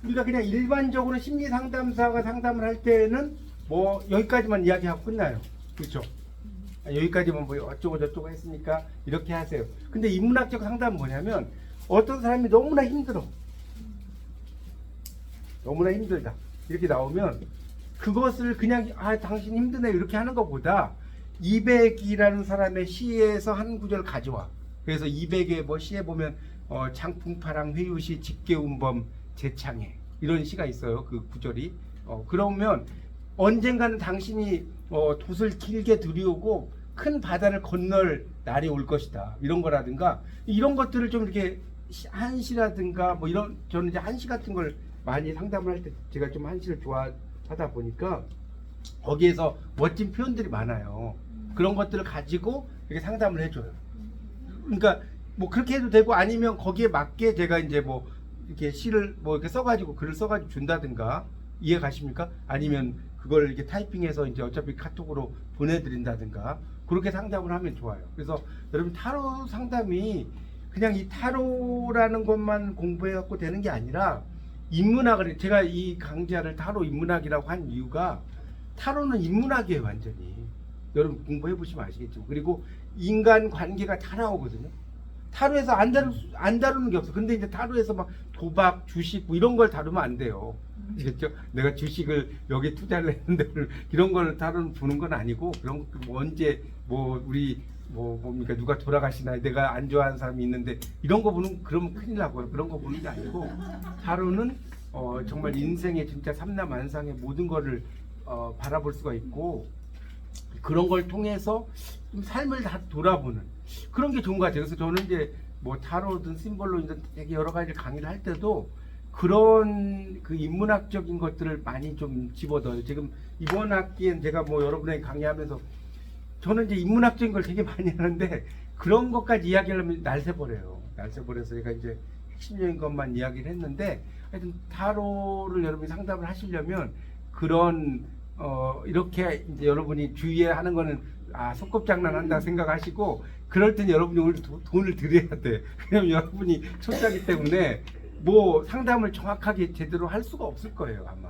우리가 그냥 일반적으로 심리 상담사가 상담을 할 때는 뭐 여기까지만 이야기하고 끝나요. 그렇죠? 여기까지만 뭐 어쩌고 저쩌고 했으니까 이렇게 하세요. 근데 인문학적 상담은 뭐냐면, 어떤 사람이 너무나 힘들어. 너무나 힘들다. 이렇게 나오면 그것을 그냥 당신 힘드네 이렇게 하는 것보다 200이라는 사람의 시에서 한 구절 가져와. 그래서 200의 뭐 시에 보면 장풍파랑 회유시 직계운범 재창해 이런 시가 있어요. 그 구절이. 그러면 언젠가는 당신이 돛을 길게 들이우고 큰 바다를 건널 날이 올 것이다. 이런 거라든가 이런 것들을 좀 이렇게 한시라든가 뭐 이런, 저는 이제 한시 같은 걸 많이 상담을 할 때 제가 좀 한시를 좋아하다 보니까 거기에서 멋진 표현들이 많아요. 그런 것들을 가지고 이렇게 상담을 해줘요. 그러니까 뭐 그렇게 해도 되고, 아니면 거기에 맞게 제가 이제 뭐 이렇게 시를 뭐 이렇게 써가지고 글을 써가지고 준다든가, 이해 가십니까? 아니면 그걸 이렇게 타이핑해서 이제 어차피 카톡으로 보내드린다든가, 그렇게 상담을 하면 좋아요. 그래서 여러분 타로 상담이 그냥 이 타로라는 것만 공부해갖고 되는 게 아니라, 인문학을, 제가 이 강좌를 타로 인문학이라고 한 이유가, 타로는 인문학이에요, 완전히. 여러분 공부해 보시면 아시겠죠. 그리고 인간 관계가 다 나오거든요. 타로에서 안 다루는 게 없어. 근데 이제 타로에서 막 도박, 주식 뭐 이런 걸 다루면 안 돼요. 아시겠죠? 내가 주식을 여기 투자를 했는데 이런 걸 타로는 보는 건 아니고, 그런 뭐 언제 뭐 우리 뭐 뭡니까 누가 돌아가시나, 내가 안 좋아하는 사람이 있는데 이런 거 보는, 그러면 큰일 나고요. 그런 거 보는 게 아니고, 타로는 정말 인생의 진짜 삼라만상의 모든 거를 바라볼 수가 있고, 그런 걸 통해서 좀 삶을 다 돌아보는 그런 게 좋은 것 같아요. 그래서 저는 이제 뭐 타로든 심볼로든 되게 여러 가지 강의를 할 때도 그런 그 인문학적인 것들을 많이 좀 집어넣어요. 지금 이번 학기엔 제가 뭐 여러분에게 강의하면서 저는 이제 인문학적인 걸 되게 많이 하는데, 그런 것까지 이야기하려면 날새버려요. 날새버려서 제가 이제 핵심적인 것만 이야기를 했는데, 하여튼 타로를 여러분이 상담을 하시려면 그런 이렇게 이제 여러분이 주의해야 하는 거는, 속꿉장난 한다 생각하시고, 그럴 땐 여러분이 오늘 돈을 드려야 돼. 왜냐면 여러분이 초짜기 때문에 뭐 상담을 정확하게 제대로 할 수가 없을 거예요, 아마.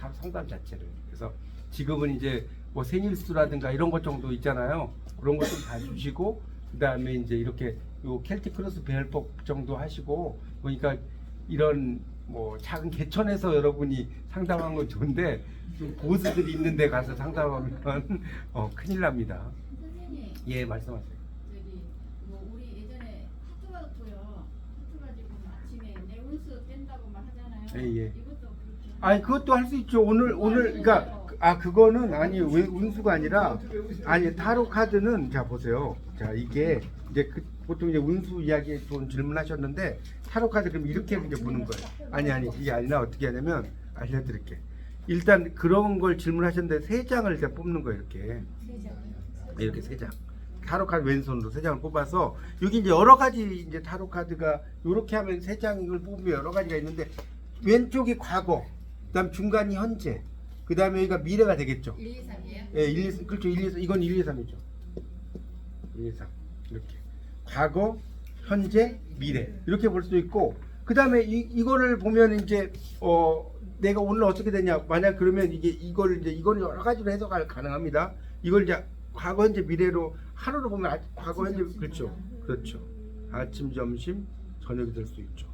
타로 상담 자체를. 그래서 지금은 이제 뭐 생일수라든가 이런 것 정도 있잖아요. 그런 것 좀 봐주시고, 그 다음에 이제 이렇게 요 켈틱 크로스 배열법 정도 하시고, 그러니까 이런 뭐 작은 개천에서 여러분이 상담하는 건 좋은데, 좀 보스들이 있는 데 가서 상담하면 큰일 납니다. 선생님, 예, 말씀하세요. 저기 뭐 우리 예전에 하트 받았고요. 하트 가지고 아침에 내 운수 해도 된다고만 하잖아요. 예, 예. 이것도 그렇게. 아니 그것도 할 수 있죠. 오늘 그러니까 그거는 아니 왜 운수가 아니라 아니 타로 카드는 자 보세요. 자 이게 이제 보통 이제 운수 이야기 좀 질문하셨는데 타로 카드 그럼 이렇게 이제 보는 거예요. 아니 이게 아니라 어떻게 하냐면 알려드릴게. 일단 그런 걸 질문하셨는데 세 장을 일단 뽑는 거예요. 이렇게 세 장. 타로 카드 왼손으로 세 장을 뽑아서 여기 이제 여러 가지 이제 타로 카드가 이렇게 하면 세 장을 뽑으면 여러 가지가 있는데 왼쪽이 과거, 그다음 중간이 현재, 그다음에 여기가 미래가 되겠죠. 1, 2, 3이에요? 예, 1, 2, 3, 그렇죠. 1, 2, 3, 이건 1, 2, 3이죠. 1, 2, 3 이렇게 과거, 현재, 미래 이렇게 볼 수도 있고 그다음에 이거를 보면 이제 내가 오늘 어떻게 되냐 만약 그러면 이거를 이제 이거는 여러 가지로 해석할 가능합니다. 이걸 이제 과거, 현재, 미래로 하루로 보면 과거, 현재 그렇죠. 아침, 점심, 저녁이 될 수 있죠.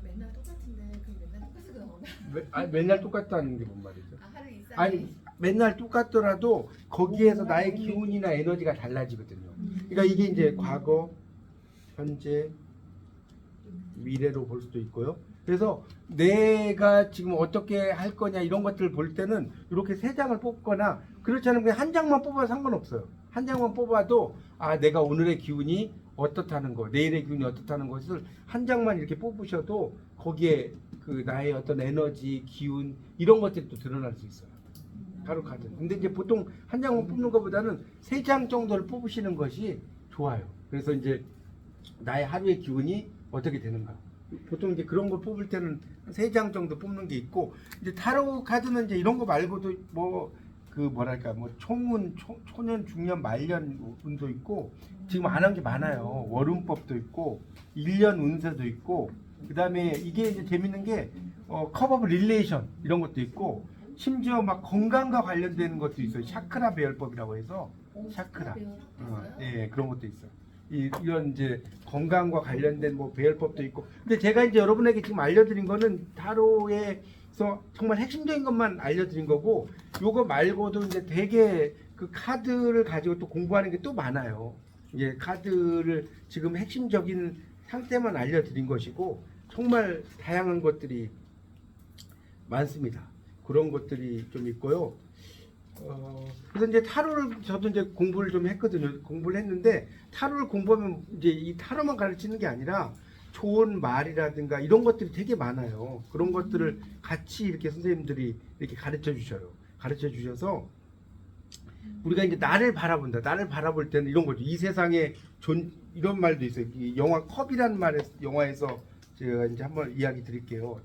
맨날 똑같은데 그럼 맨날 똑같이 나오나? 맨날 똑같다는 게 뭔 말이죠? 하루 이상에 아니 맨날 똑같더라도 거기에서 나의 기운이나 에너지가 달라지거든요. 그러니까 이게 이제 과거, 현재, 미래로 볼 수도 있고요. 그래서 내가 지금 어떻게 할 거냐 이런 것들을 볼 때는 이렇게 세 장을 뽑거나 그렇지 않으면 그냥 한 장만 뽑아도 상관없어요. 한 장만 뽑아도 내가 오늘의 기운이 어떻다는 거, 내일의 기운이 어떻다는 것을 한 장만 이렇게 뽑으셔도 거기에 그 나의 어떤 에너지, 기운 이런 것들이 또 드러날 수 있어요. 타로 카드. 근데 이제 보통 한 장만 뽑는 것보다는 세 장 정도를 뽑으시는 것이 좋아요. 그래서 이제 나의 하루의 기운이 어떻게 되는가. 보통 이제 그런 걸 뽑을 때는 세 장 정도 뽑는 게 있고 이제 타로 카드는 이제 이런 거 말고도 총운, 초년, 중년, 말년 운도 있고 지금 안 한 게 많아요. 월운법도 있고 1년 운세도 있고 그다음에 이게 이제 재밌는 게 컵업 릴레이션 이런 것도 있고 심지어 막 건강과 관련되는 것도 있어요. 샤크라 배열법이라고 해서 샤크라. 예, 그런 것도 있어요. 이런 이제 건강과 관련된 뭐 배열법도 있고. 근데 제가 이제 여러분에게 지금 알려드린 거는 타로에서 정말 핵심적인 것만 알려드린 거고, 요거 말고도 이제 되게 그 카드를 가지고 또 공부하는 게 또 많아요. 이제 카드를 지금 핵심적인 상태만 알려드린 것이고, 정말 다양한 것들이 많습니다. 그런 것들이 좀 있고요. 그래서 이제 타로를 저도 이제 공부를 좀 했거든요. 공부를 했는데 타로를 공부하면 이제 이 타로만 가르치는 게 아니라 좋은 말이라든가 이런 것들이 되게 많아요. 그런 것들을 같이 이렇게 선생님들이 이렇게 가르쳐 주셔요. 가르쳐 주셔서 우리가 이제 나를 바라본다. 나를 바라볼 때는 이런 거죠. 이 세상에 이런 말도 있어요. 이 영화 컵이라는 영화에서 제가 이제 한번 이야기 드릴게요.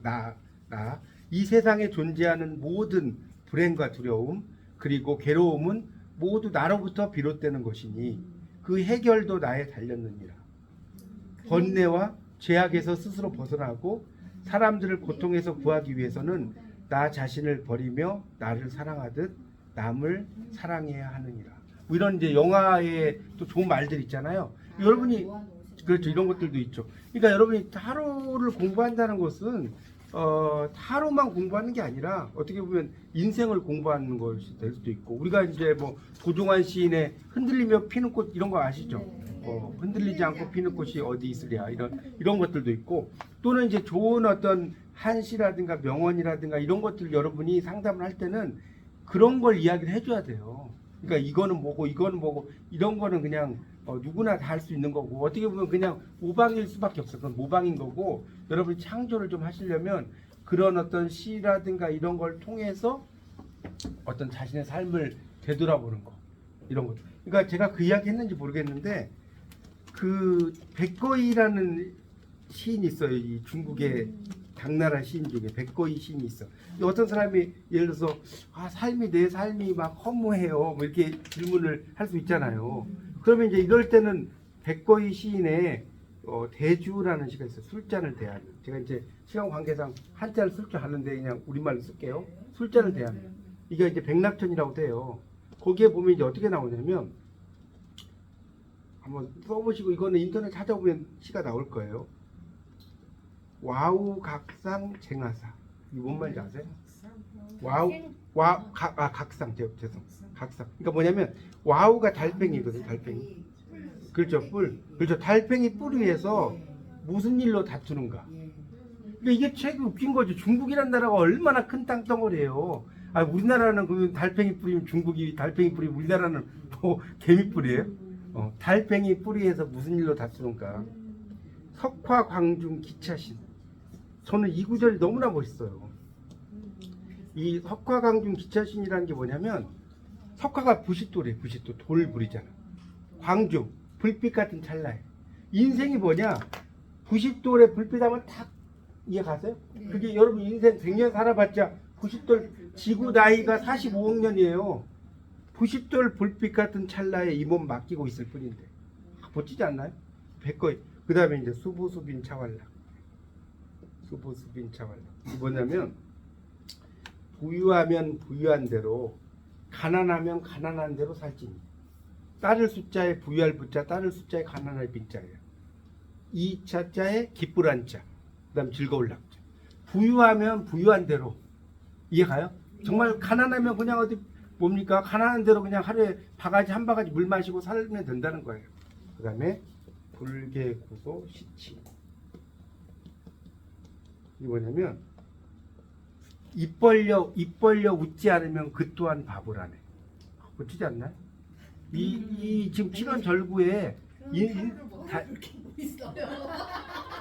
이 세상에 존재하는 모든 불행과 두려움 그리고 괴로움은 모두 나로부터 비롯되는 것이니 그 해결도 나에 달렸느니라. 번뇌와 죄악에서 스스로 벗어나고 사람들을 고통에서 구하기 위해서는 나 자신을 버리며 나를 사랑하듯 남을 사랑해야 하느니라. 뭐 이런 이제 영화에 또 좋은 말들 있잖아요. 여러분이 그렇죠. 이런 것들도 있죠. 그러니까 여러분이 타로를 공부한다는 것은 타로만 공부하는 게 아니라 어떻게 보면 인생을 공부하는 것이 될 수도 있고, 우리가 이제 뭐 고종환 시인의 흔들리며 피는 꽃 이런 거 아시죠? 흔들리지 않고 피는 꽃이 어디 있으랴 이런 것들도 있고, 또는 이제 좋은 어떤 한시라든가 명언이라든가 이런 것들 여러분이 상담을 할 때는 그런 걸 이야기를 해줘야 돼요. 그러니까 이거는 뭐고 이거는 뭐고 이런 거는 그냥 누구나 다 할 수 있는 거고, 어떻게 보면 그냥 모방일 수밖에 없어요. 그건 모방인 거고, 여러분이 창조를 좀 하시려면 그런 어떤 시라든가 이런 걸 통해서 어떤 자신의 삶을 되돌아보는 거 이런 것. 그러니까 제가 그 이야기 했는지 모르겠는데 그 백거이라는 시인이 있어요. 이 중국의 당나라 시인 중에 백거이 시인이 있어. 어떤 사람이 예를 들어서 내 삶이 막 허무해요. 뭐 이렇게 질문을 할 수 있잖아요. 그러면 이제 이럴 때는 백거이 시인의 대주라는 시가 있어요. 술잔을 대하는. 제가 이제 시간 관계상 한자를 쓸 줄 아는데 그냥 우리말로 쓸게요. 술잔을 대하는. 이게 이제 백낙천이라고 돼요. 거기에 보면 이제 어떻게 나오냐면 한번 써보시고 이거는 인터넷 찾아보면 시가 나올 거예요. 와우 각상 쟁하사. 이게 뭔 말인지 아세요? 각상 죄송. 각상. 그러니까 뭐냐면 와우가 달팽이거든. 달팽이. 그렇죠. 뿔. 그렇죠. 달팽이 뿔 위에서 무슨 일로 다투는가. 그러니까 이게 최고 웃긴 거죠. 중국이란 나라가 얼마나 큰 땅덩어리예요. 아, 우리나라는 그 달팽이 뿌리면 중국이 달팽이 뿌리면 우리나라는 뭐 개미 뿌리예요? 달팽이 뿌리에서 무슨 일로 다투는가? 석화광중 기차신. 저는 이 구절이 너무나 멋있어요. 이 석화광중 기차신이라는 게 뭐냐면 석화가 부싯돌이에요. 부싯돌 돌불이잖아. 광중 불빛 같은 찰나에 인생이 뭐냐? 부싯돌에 불빛 하면 딱 이해 가세요? 그게 여러분 인생 100년 살아봤자 부싯돌 지구 나이가 45억 년이에요. 부싯돌 불빛 같은 찰나에 이 몸 맡기고 있을 뿐인데 멋지지 않나요? 백거이. 그 다음에 이제 수부수빈 차왈락. 수부수빈 차왈락. 이게 뭐냐면 부유하면 부유한 대로 가난하면 가난한 대로 살지니. 따를 숫자에 부유할 부자, 따를 숫자에 가난할 빈자예요. 이 차자에 기쁘란 자, 그 다음 즐거울 낙자. 부유하면 부유한 대로. 이해가요? 정말 가난하면 그냥 어디 뭡니까? 가난한 대로 그냥 하루에 바가지 한 바가지 물 마시고 살면 된다는 거예요. 그 다음에 불개구도 시치. 이게 뭐냐면 입 벌려 웃지 않으면 그 또한 바보라네. 멋지지 않나요? 이 지금 7월 절구에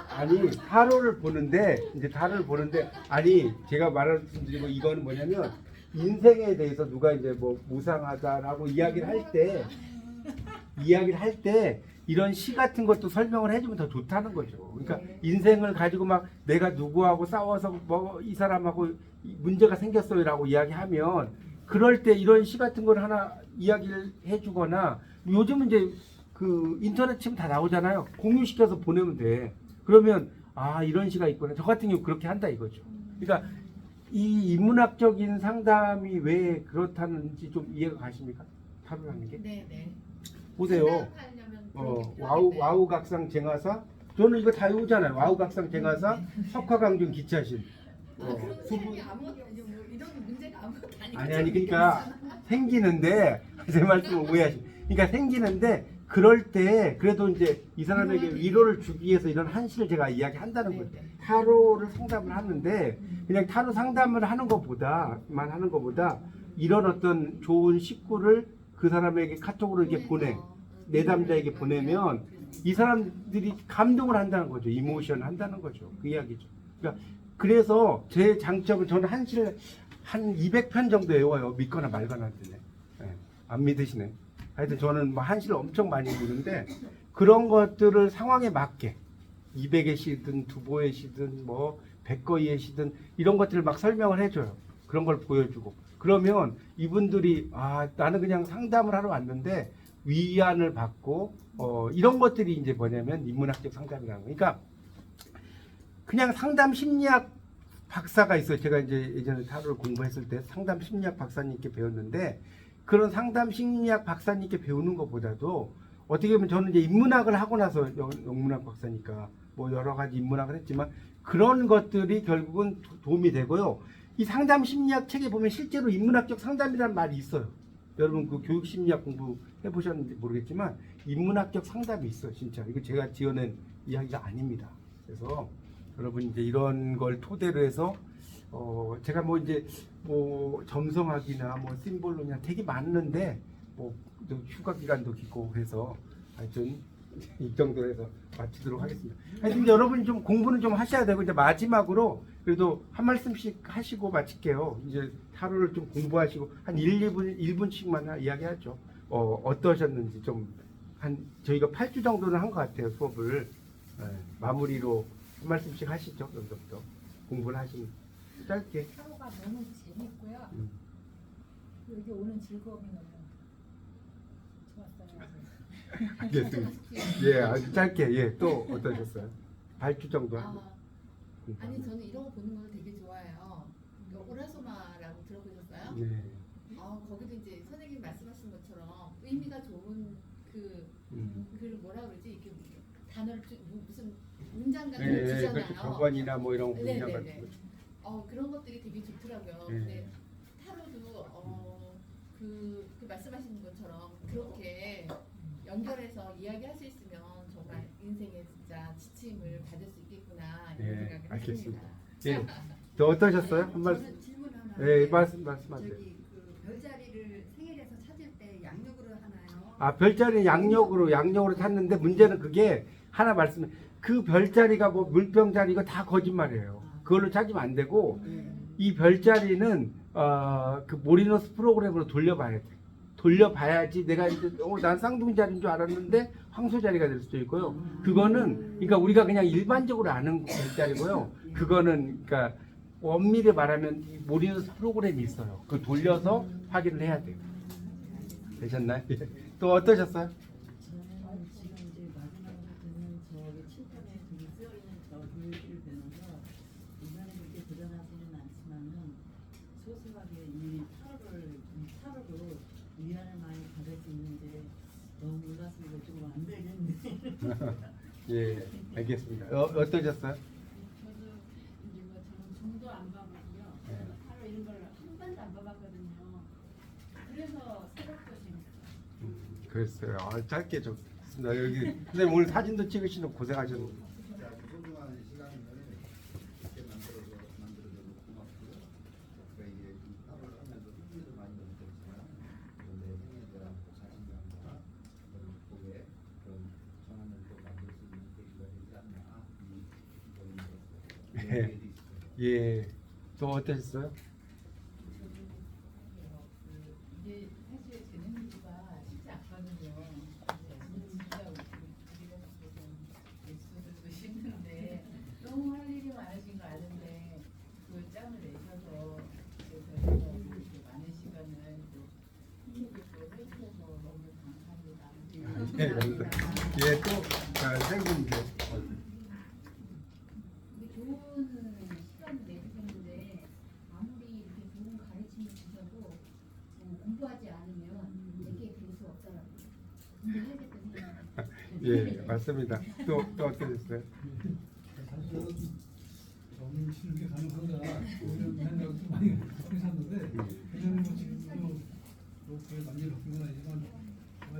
아니 타로를 보는데 이제 타로를 보는데 아니 제가 말씀드리고 이거는 뭐냐면 인생에 대해서 누가 이제 뭐 무상하다라고 이야기를 할 때 이런 시 같은 것도 설명을 해주면 더 좋다는 거죠. 그러니까 인생을 가지고 막 내가 누구하고 싸워서 뭐 이 사람하고 문제가 생겼어요라고 이야기하면 그럴 때 이런 시 같은 걸 하나 이야기를 해주거나 요즘은 이제 그 인터넷 치면 다 나오잖아요. 공유시켜서 보내면 돼. 그러면 아 이런 시가 있구나. 저 같은 경우 그렇게 한다 이거죠. 그러니까 이 인문학적인 상담이 왜 그렇다는지 좀 이해가 가십니까? 타로라는 게? 네네. 보세요. 와우 각상 쟁화사 저는 이거 다 외우잖아요. 와우 각상 쟁화사 석화강중 기차신. 그런 사람이 아무것도 뭐 이런 문제가 아무것도 아니고. 아니 그러니까 생기는데 제 말씀을 오해하시. 그러니까 생기는데 그럴 때 그래도 이제 이 사람에게 위로를 주기 위해서 이런 한시를 제가 이야기한다는 거죠. 타로를 상담을 하는데 그냥 타로 상담을 하는 것보다 이런 어떤 좋은 식구를 그 사람에게 카톡으로 이렇게 보내 내담자에게 보내면 이 사람들이 감동을 한다는 거죠. 이모션 한다는 거죠. 그 이야기죠. 그러니까 그래서 제 장점은 저는 한시를 한 200편 정도 외워요. 믿거나 말거나 하는데 안 믿으시네. 하여튼 저는 뭐 한시를 엄청 많이 보는데 그런 것들을 상황에 맞게 200의 시든 두보의 시든 뭐 100거의 시든 이런 것들을 막 설명을 해줘요. 그런 걸 보여주고 그러면 이분들이 아 나는 그냥 상담을 하러 왔는데 위안을 받고 이런 것들이 이제 뭐냐면 인문학적 상담이라는 거. 그러니까 그냥 상담 심리학 박사가 있어요. 제가 이제 예전에 타로를 공부했을 때 상담 심리학 박사님께 배웠는데 그런 상담 심리학 박사님께 배우는 것보다도 어떻게 보면 저는 이제 인문학을 하고 나서 영문학 박사니까 뭐 여러 가지 인문학을 했지만 그런 것들이 결국은 도움이 되고요. 이 상담 심리학 책에 보면 실제로 인문학적 상담이라는 말이 있어요. 여러분 그 교육 심리학 공부 해보셨는지 모르겠지만 인문학적 상담이 있어요. 진짜 이거 제가 지어낸 이야기가 아닙니다. 그래서 여러분 이제 이런 걸 토대로 해서 제가 뭐 이제 뭐 점성학이나 뭐 심볼론이나 되게 많은데 뭐 휴가 기간도 길고 그래서 하여튼 이 정도로 해서 마치도록 하겠습니다. 하여튼 여러분이 좀 공부는 좀 하셔야 되고 이제 마지막으로 그래도 한 말씀씩 하시고 마칠게요. 이제 타로를 좀 공부하시고 한 1분씩만 이야기하죠. 어떠셨는지 좀 한 저희가 8주 정도는 한 것 같아요. 수업을 마무리로 한 말씀씩 하시죠. 여기서부터 공부를 하시면 짧게. 타로가 너무 재밌고요. 여기 오는 즐거움이 너무 좋았어요. 알겠습니다. 예, 아주 짧게. 예, 또 어떠셨어요? 8주 정도. 아니 저는 이런 거 보는 걸 되게 좋아해요. 오라소마라고 들어보셨어요? 네. 거기도 이제 선생님 말씀하신 것처럼 의미가 좋은 그 뭐라 그러지 이렇게 단어를 무슨 문장 같은 걸 네, 주잖아요. 그렇죠. 법원이나 뭐 이런 문장 네네네. 같은 거. 그런 것들이 되게 좋더라고요. 네. 근데 타로도 그 말씀하신 것처럼 그렇게 연결해서 이야기할 수 있으면 정말 인생에 진짜 진짜 지침을 받을 수 있겠구나 예, 이런 생각을 알겠습니다. 했습니다. 예. 또 어떠셨어요? 한 말씀. 저는 질문 하나. 예, 말씀하세요. 저기 그 별자리를 생일에서 찾을 때 양력으로 하나요? 아, 별자리는 양력으로 탔는데 문제는 그게 하나 말씀해. 그 별자리가 뭐 물병자리 이거 다 거짓말이에요. 그걸로 찾으면 안 되고 이 별자리는 그 모리너스 프로그램으로 돌려봐야 돼. 돌려봐야지 내가 이제 난 쌍둥이자리인 줄 알았는데 황소자리가 될 수도 있고요. 그거는 그러니까 우리가 그냥 일반적으로 아는 별자리고요. 그거는 그러니까 엄밀히 말하면 이 모리너스 프로그램이 있어요. 그 돌려서 확인을 해야 돼요. 되셨나요? 또 어떠셨어요? 저는 지금 이제 마지막으로 듣는 저기 칠판에 되게 쓰여있는 저 글을 보면서 인간이 그렇게 드러나지는 않지만은 소소하게 이 타로로 위안을 많이 받을 수 있는데 너무 몰라서 이거 좀 안 되겠네. 예, 알겠습니다. 어떠셨어요? 저도 이제 뭐 저는 종도 안 봐보고요. 네. 하루 이런 걸 한 번도 안 봐봤거든요. 그래서 새벽도 재밌어요. 그랬어요. 짧게 좀 했습니다. 여기 선생님 오늘 사진도 찍으시는 고생하셨는데. 진짜 소중한 시간을 이렇게 만들어줘서 고맙고요. 제가 이게 이 타로를 하면서 흥미도 많이 느꼈지만 내 생에 대한 자신감과 그런 극복에 그런 전환을 또 만들 수 있는 계기가 되지 않나 이 예. 예. 또 어떠셨어요? 이게 사실 재능 공부가 쉽지 않거든요. 진짜 우리가 엑소들도 힘든데 너무 할 일이 많으신 거 아는데 그 짬을 내셔서 그래서 이렇게 많은 시간을 또 힘들고 해주셔서 너무 감사합니다. 예, 감사합니다. 예, 또 선생님들. 이게 좋은 시간을 내주셨는데 아무리 이렇게 좋은 가르침을 주셔도 공부하지 않으면 내게 될 수 없더라고요. 공부해야겠다는 생각이 예, 맞습니다. 또 어떠셨어요? 사실은 정신 치는 게 가능한가 이런 생각을 좀 많이 갖고 있었는데 그냥 뭐 지금도 그렇게 많이 바뀐 건 아니지만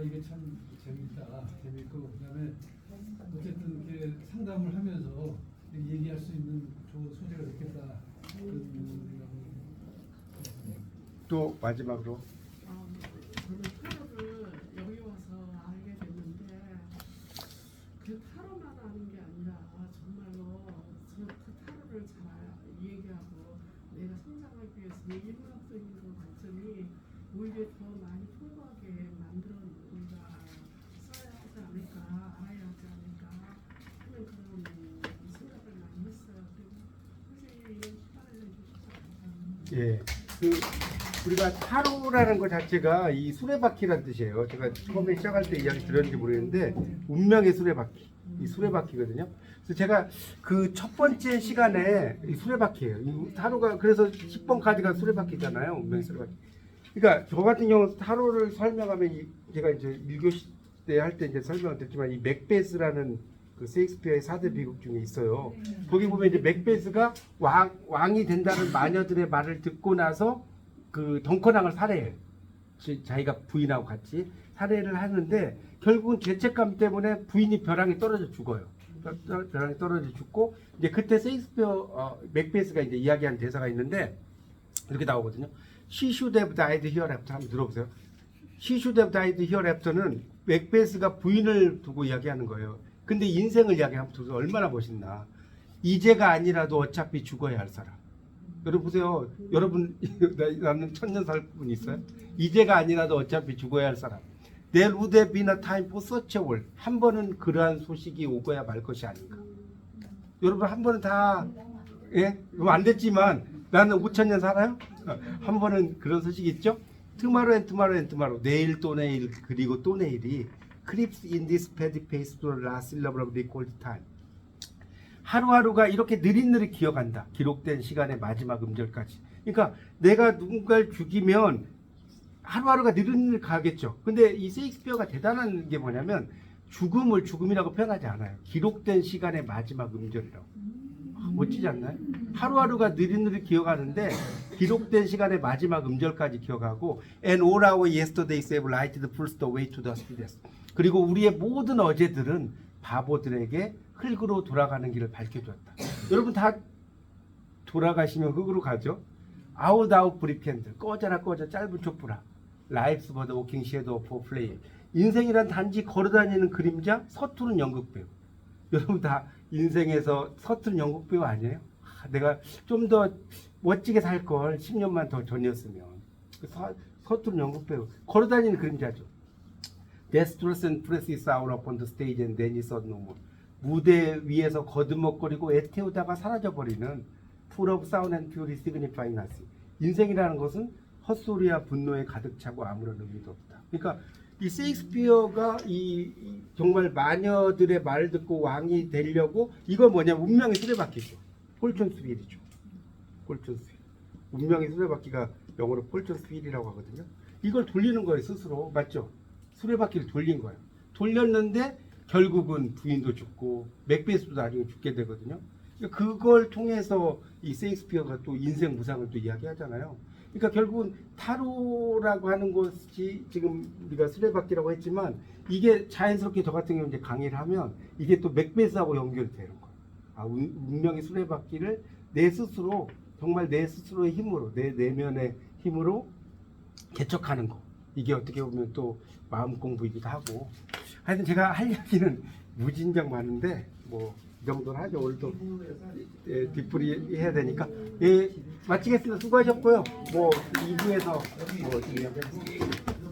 이게 참 재밌고 그다음에 어쨌든 이렇게 상담을 하면서 얘기할 수 있는 좋은 소재가 됐겠다 그런 생각을 또 마지막으로. 저는 타로를 여기 와서 알게 됐는데 그 타로만 아는 게 아니라 정말로 그 타로를 잘 얘기하고 내가 성장하기 위해서 인문학적인 그 관점이 오히려 더 많이 풍부하게 만들어 우리가 써야 하지 않을까 알아야 하지 않을까 하는 그런 생각을 많이 했어요. 그리고 선생님이 이런 시간을 내주셔서 감사합니다. 예. 우리가 타로라는 것 자체가 이 수레바퀴라는 뜻이에요. 제가 처음에 시작할 때 이야기 들었는지 모르겠는데 운명의 수레바퀴, 이 수레바퀴거든요. 그래서 제가 그 첫 번째 시간에 이 수레바퀴예요. 이 타로가 그래서 10번 카드가 수레바퀴잖아요. 운명의 수레바퀴. 그러니까 저 같은 경우 타로를 설명하면 제가 이제 1교시 때 할 때 이제 설명을 드렸지만 이 맥베스라는 그 셰익스피어의 4대 비극 중에 있어요. 거기 보면 이제 맥베스가 왕이 된다는 마녀들의 말을 듣고 나서 그 덩컨왕을 살해해. 자기가 부인하고 같이 살해를 하는데 결국은 죄책감 때문에 부인이 벼랑에 떨어져 죽어요. 벼랑에 떨어져 죽고 이제 그때 셰익스피어 맥베스가 이제 이야기한 대사가 있는데 이렇게 나오거든요. She should have died hereafter. 한번 들어보세요. She should have died hereafter는 맥베스가 부인을 두고 이야기하는 거예요. 근데 인생을 이야기하면 두고 얼마나 멋있나. 이제가 아니라도 어차피 죽어야 할 사람. 여러분 보세요. 여러분 나는 천년 살 분 있어요? 이제가 아니라도 어차피 죽어야 할 사람. There would have been a time for such a world. 한 번은 그러한 소식이 오고야 말 것이 아닌가. 여러분 한 번은 다 예? 안 됐지만 나는 5,000년 살아요? 한 번은 그런 소식이 있죠? Tomorrow and tomorrow and tomorrow. 내일 또 내일 그리고 또 내일이 creeps in this steady pace to the last syllable of recorded time. 하루하루가 이렇게 느릿느릿 기어간다. 기록된 시간의 마지막 음절까지. 그러니까 내가 누군가를 죽이면 하루하루가 느릿느릿 가겠죠. 근데 이 셰익스피어가 대단한 게 뭐냐면 죽음을 죽음이라고 표현하지 않아요. 기록된 시간의 마지막 음절이라고. 멋지지 않나요? 하루하루가 느릿느릿 기어가는데 기록된 시간의 마지막 음절까지 기어가고 And all our yesterdays have lighted first the way to the speedest. 그리고 우리의 모든 어제들은 바보들에게 흙으로 돌아가는 길을 밝혀줬다. 여러분 다 돌아가시면 흙으로 가죠. 아웃 브리펜드 꺼져라 꺼져 짧은 촛불아 라이프스 버드 워킹 섀도우 포 플레이 인생이란 단지 걸어다니는 그림자 서투른 연극배우. 여러분 다 인생에서 서투른 연극배우 아니에요? 내가 좀 더 멋지게 살 걸 10년만 더 전이었으면. 서투른 연극배우 걸어다니는 그림자죠. Destress and press is out upon the stage and then is no more. 무대 위에서 거듭먹거리고 애태우다가 사라져버리는 full of sound and pure signifying nothing. 인생이라는 것은 헛소리와 분노에 가득 차고 아무런 의미도 없다. 그러니까 이 셰익스피어가 정말 마녀들의 말 듣고 왕이 되려고 이건 뭐냐면 운명의 수레바퀴죠. 폴춘스 휠이죠. 폴춘스 휠. 운명의 수레바퀴가 영어로 폴춘스 휠이라고 하거든요. 이걸 돌리는 거예요 스스로. 맞죠? 수레바퀴를 돌린 거예요. 돌렸는데 결국은 부인도 죽고 맥베스도 나중에 죽게 되거든요. 그걸 통해서 이 셰익스피어가 또 인생 무상을 또 이야기하잖아요. 그러니까 결국은 타로라고 하는 것이 지금 우리가 수레바퀴라고 했지만 이게 자연스럽게 저 같은 경우 이제 강의를 하면 이게 또 맥베스하고 연결되는 거예요. 운명의 수레바퀴를 내 스스로 정말 내 스스로의 힘으로 내 내면의 힘으로 개척하는 거. 이게 어떻게 보면 또 마음 공부이기도 하고. 하여튼 제가 할 얘기는 무진장 많은데 뭐 이 정도는 하죠. 오늘도 뒷풀이 해야 되니까 마치겠습니다. 수고하셨고요. 뭐 2부에서 뭐 진행하겠습니다.